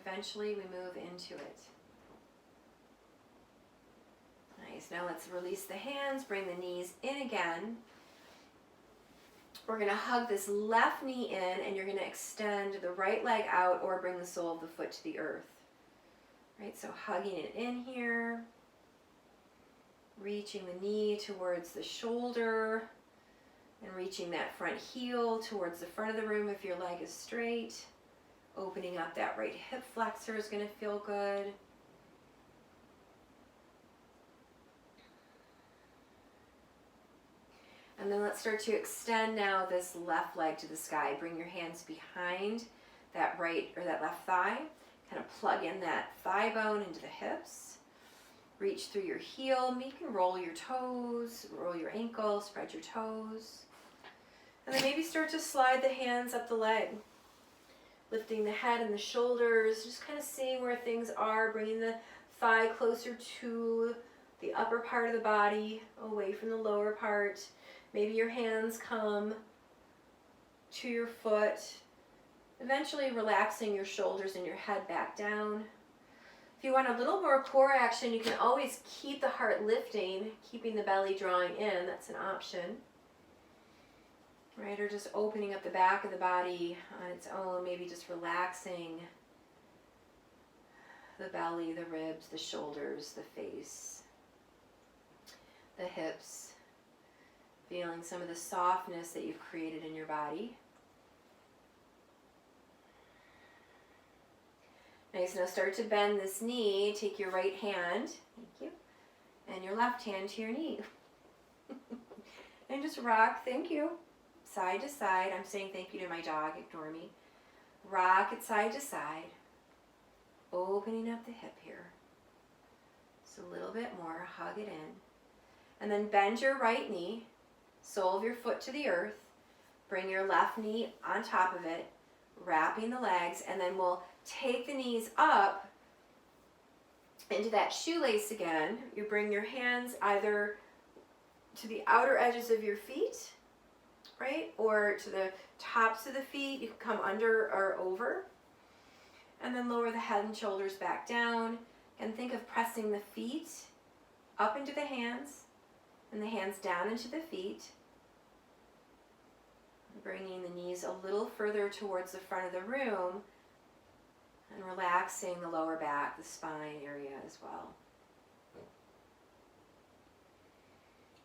Eventually we move into it. Nice. Now let's release the hands, bring the knees in again. We're going to hug this left knee in, and you're going to extend the right leg out or bring the sole of the foot to the earth. Right, so hugging it in here. Reaching the knee towards the shoulder and reaching that front heel towards the front of the room if your leg is straight. Opening up that right hip flexor is going to feel good. And then let's start to extend now this left leg to the sky. Bring your hands behind that right or that left thigh. Kind of plug in that thigh bone into the hips. Reach through your heel. You can roll your toes, roll your ankles, spread your toes. And then maybe start to slide the hands up the leg. Lifting the head and the shoulders, just kind of seeing where things are, bringing the thigh closer to the upper part of the body, away from the lower part. Maybe your hands come to your foot. Eventually relaxing your shoulders and your head back down. If you want a little more core action, you can always keep the heart lifting, keeping the belly drawing in. That's an option. Right, or just opening up the back of the body on its own, maybe just relaxing the belly, the ribs, the shoulders, the face, the hips, feeling some of the softness that you've created in your body. Nice, now start to bend this knee, take your right hand, thank you, and your left hand to your knee. And just rock, thank you. Side to side. I'm saying thank you to my dog, ignore me. Rock it side to side. Opening up the hip here. Just a little bit more, hug it in. And then bend your right knee, sole of your foot to the earth. Bring your left knee on top of it, wrapping the legs, and then we'll take the knees up into that shoelace again. You bring your hands either to the outer edges of your feet, right? Or to the tops of the feet. You can come under or over. And then lower the head and shoulders back down. And think of pressing the feet up into the hands and the hands down into the feet. Bringing the knees a little further towards the front of the room and relaxing the lower back, the spine area as well.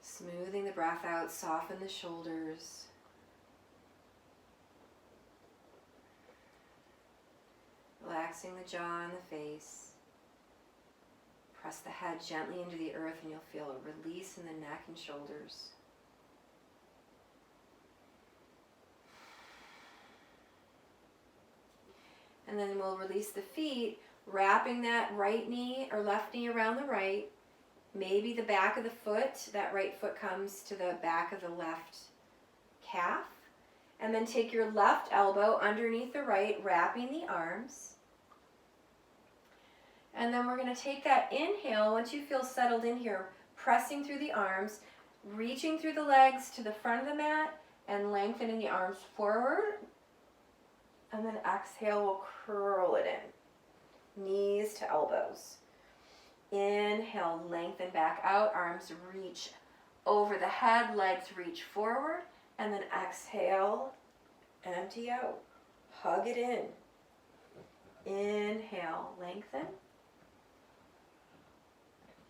Smoothing the breath out, soften the shoulders. Relaxing the jaw and the face. Press the head gently into the earth and you'll feel a release in the neck and shoulders. And then we'll release the feet, wrapping that right knee or left knee around the right. Maybe the back of the foot, that right foot comes to the back of the left calf. And then take your left elbow underneath the right, wrapping the arms. And then we're going to take that inhale, once you feel settled in here, pressing through the arms, reaching through the legs to the front of the mat, and lengthening the arms forward. And then exhale, we'll curl it in. Knees to elbows. Inhale, lengthen back out, arms reach over the head, legs reach forward. And then exhale, empty out. Hug it in. Inhale, lengthen.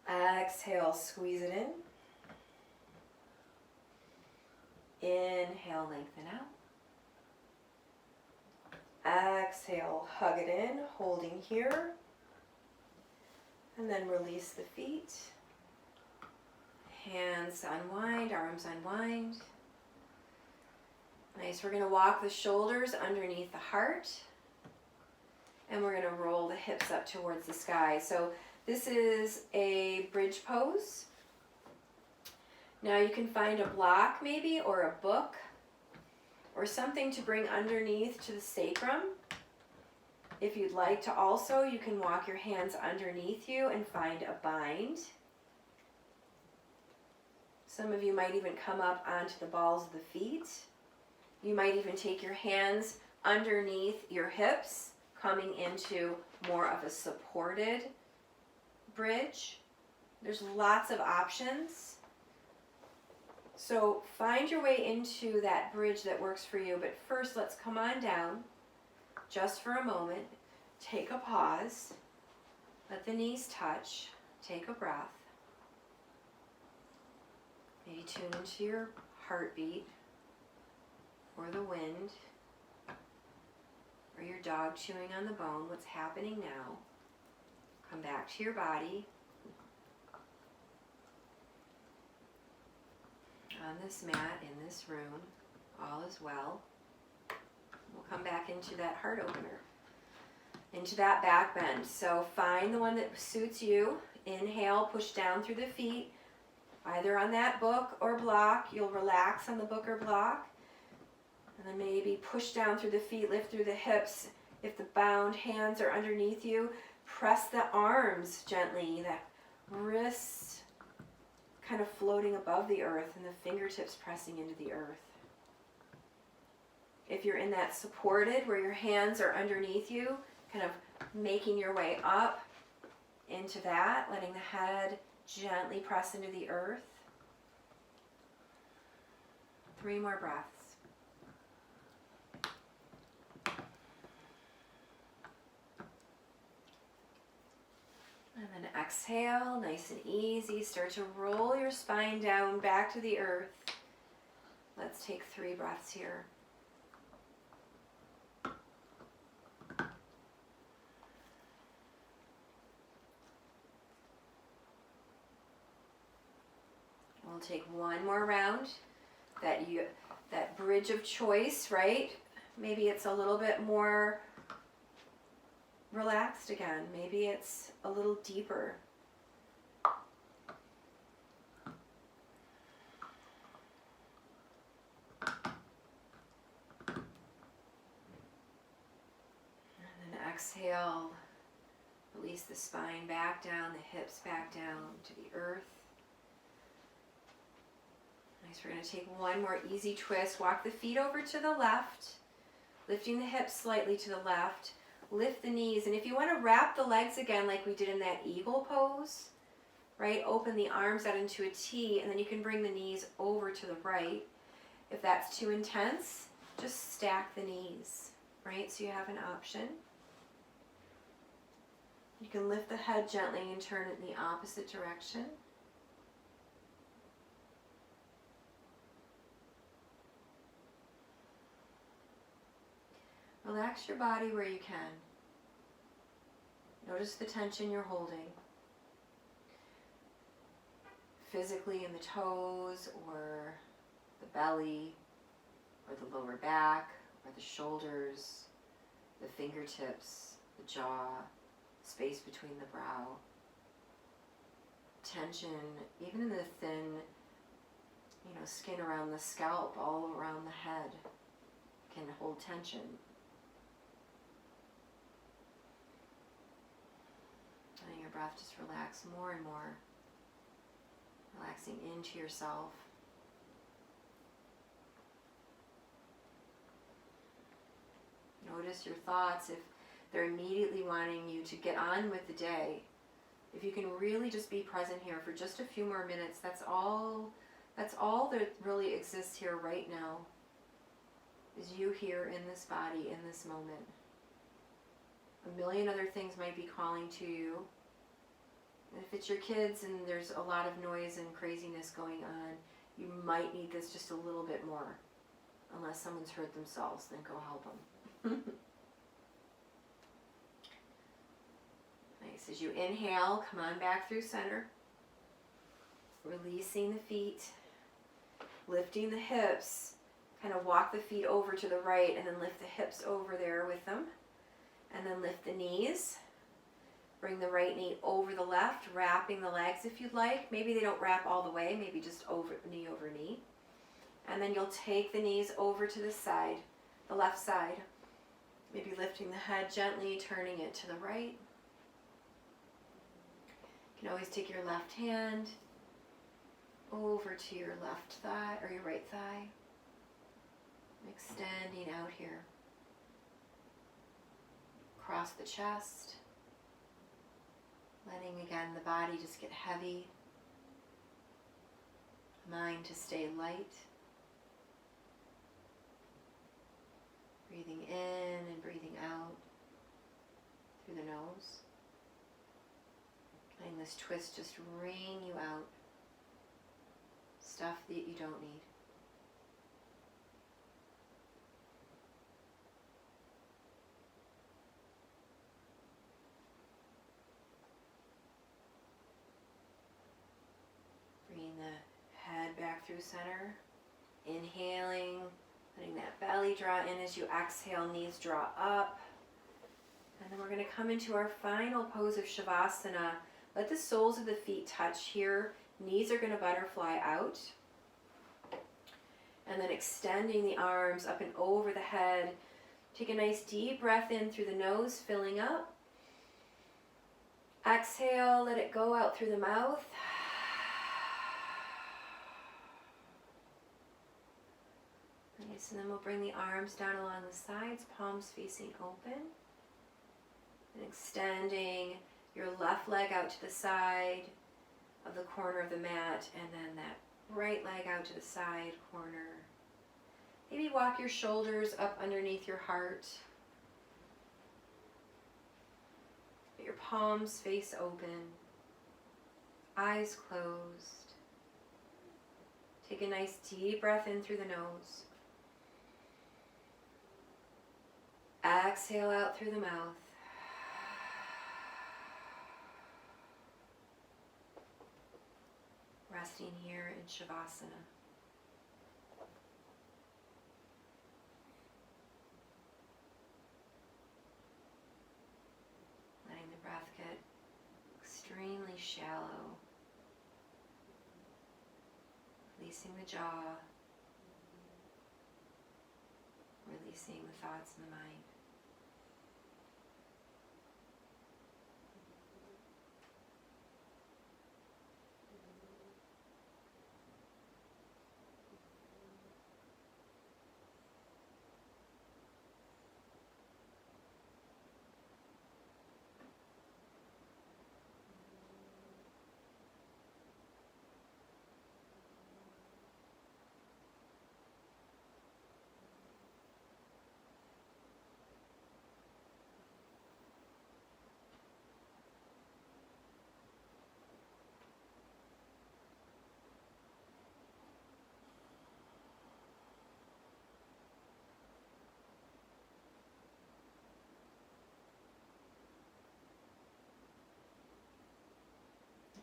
Exhale, squeeze it in. Inhale, lengthen out. Exhale, hug it in, holding here. And then release the feet. Hands unwind, arms unwind. Nice, we're going to walk the shoulders underneath the heart. And we're going to roll the hips up towards the sky. So this is a bridge pose. Now you can find a block maybe, or a book, or something to bring underneath to the sacrum. If you'd like to also, you can walk your hands underneath you and find a bind. Some of you might even come up onto the balls of the feet. You might even take your hands underneath your hips, coming into more of a supported bridge. There's lots of options. So find your way into that bridge that works for you. But first, let's come on down just for a moment. Take a pause. Let the knees touch. Take a breath. Maybe tune into your heartbeat, or the wind, or your dog chewing on the bone. What's happening now? Come back to your body. On this mat, in this room, all is well. We'll come back into that heart opener, into that back bend. So find the one that suits you. Inhale, push down through the feet, either on that book or block. You'll relax on the book or block. And then maybe push down through the feet, lift through the hips. If the bound hands are underneath you, press the arms gently, that wrists kind of floating above the earth and the fingertips pressing into the earth. If you're in that supported, where your hands are underneath you, kind of making your way up into that, letting the head gently press into the earth. 3 more breaths. And then exhale, nice and easy. Start to roll your spine down back to the earth. Let's take 3 breaths here. We'll take 1 more round. That bridge of choice, right? Maybe it's a little bit more relaxed again. Maybe it's a little deeper. And then exhale, release the spine back down, the hips back down to the earth. Nice, we're going to take 1 more easy twist. Walk the feet over to the left, lifting the hips slightly to the left. Lift the knees, and if you want to wrap the legs again like we did in that eagle pose, right, open the arms out into a T, and then you can bring the knees over to the right. If that's too intense, just stack the knees, right, so you have an option. You can lift the head gently and turn it in the opposite direction. Relax your body where you can. Notice the tension you're holding. physically in the toes or the belly or the lower back or the shoulders, the fingertips, the jaw, space between the brow. Tension, even in the thin, skin around the scalp, all around the head, can hold tension. Letting your breath just relax more and more. Relaxing into yourself. Notice your thoughts if they're immediately wanting you to get on with the day. If you can really just be present here for just a few more minutes, that's all that really exists here right now, is you here in this body, in this moment. A million other things might be calling to you. And if it's your kids and there's a lot of noise and craziness going on, you might need this just a little bit more. Unless someone's hurt themselves, then go help them. Nice. As you inhale, come on back through center. Releasing the feet. Lifting the hips. Kind of walk the feet over to the right and then lift the hips over there with them. And then lift the knees. Bring the right knee over the left, wrapping the legs if you'd like. Maybe they don't wrap all the way, maybe just over knee. And then you'll take the knees over to the side, the left side. Maybe lifting the head gently, turning it to the right. You can always take your left hand over to your left thigh or your right thigh. Extending out here. Across the chest. Letting again the body just get heavy. Mind to stay light. Breathing in and breathing out through the nose. Letting this twist just wring you out. Stuff that you don't need. Bringing the head back through center. Inhaling. Letting that belly draw in as you exhale, knees draw up. And then we're going to come into our final pose of Shavasana. Let the soles of the feet touch here. Knees are going to butterfly out. And then extending the arms up and over the head. Take a nice deep breath in through the nose, filling up. Exhale, let it go out through the mouth. Nice, and then we'll bring the arms down along the sides, palms facing open. And extending your left leg out to the side of the corner of the mat, and then that right leg out to the side corner. Maybe walk your shoulders up underneath your heart. Get your palms face open, eyes closed. Take a nice deep breath in through the nose. Exhale out through the mouth. Resting here in Shavasana. Letting the breath get extremely shallow. Releasing the jaw. Releasing the thoughts in the mind.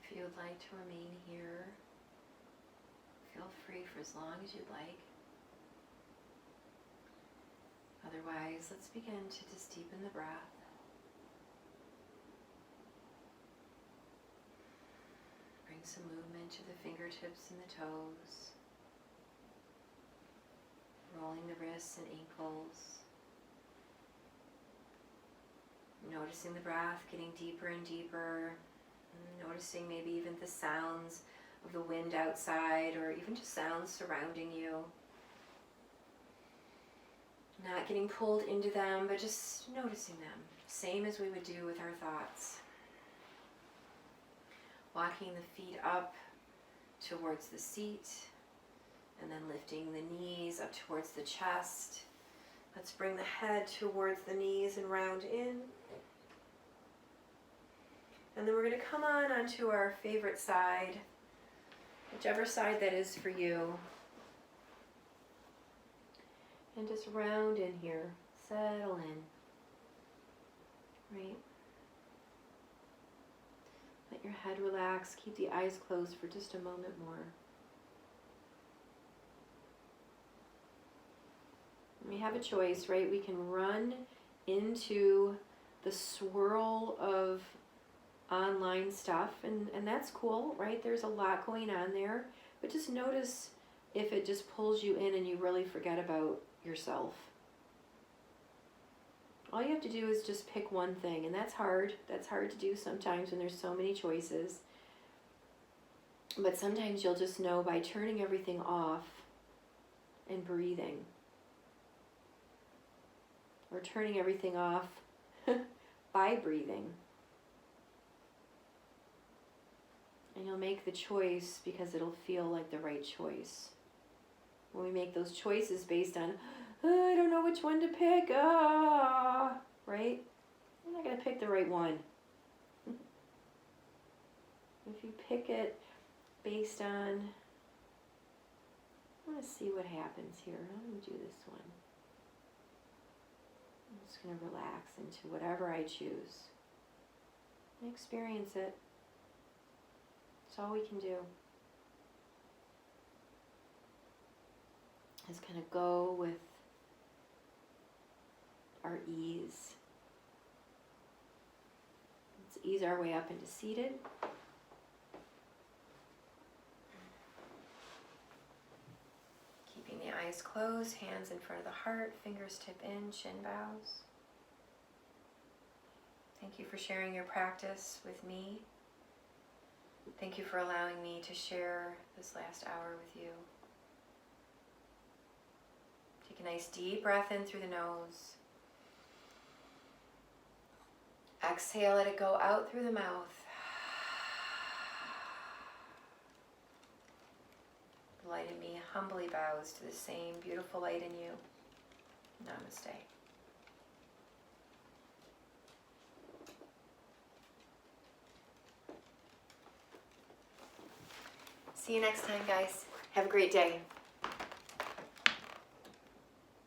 If you would like to remain here mouth free for as long as you'd like. Otherwise, let's begin to just deepen the breath. Bring some movement to the fingertips and the toes. Rolling the wrists and ankles. Noticing the breath getting deeper and deeper. Noticing maybe even the sounds of the wind outside, or even just sounds surrounding you. Not getting pulled into them, but just noticing them. Same as we would do with our thoughts. Walking the feet up towards the seat, and then lifting the knees up towards the chest. Let's bring the head towards the knees and round in. And then we're going to come on onto our favorite side, whichever side that is for you. And just round in here, settle in, right? Let your head relax, keep the eyes closed for just a moment more. We have a choice, right? We can run into the swirl of online stuff, and that's cool, right? There's a lot going on there, but just notice if it just pulls you in and you really forget about yourself. All you have to do is just pick one thing, and that's hard. That's hard to do sometimes when there's so many choices. But sometimes you'll just know by turning everything off and breathing. Or turning everything off by breathing. And you'll make the choice because it'll feel like the right choice. When we make those choices based on, I don't know which one to pick, right? You're not going to pick the right one. If you pick it based on, I want to see what happens here. Let me do this one. I'm just going to relax into whatever I choose. And experience it. That's all we can do. Is kind of go with our ease. Let's ease our way up into seated. Keeping the eyes closed, hands in front of the heart, fingers tip in, chin bows. Thank you for sharing your practice with me. Thank you for allowing me to share this last hour with you. Take a nice deep breath in through the nose. Exhale, let it go out through the mouth. The light in me humbly bows to the same beautiful light in you. Namaste. See you next time, guys. Have a great day.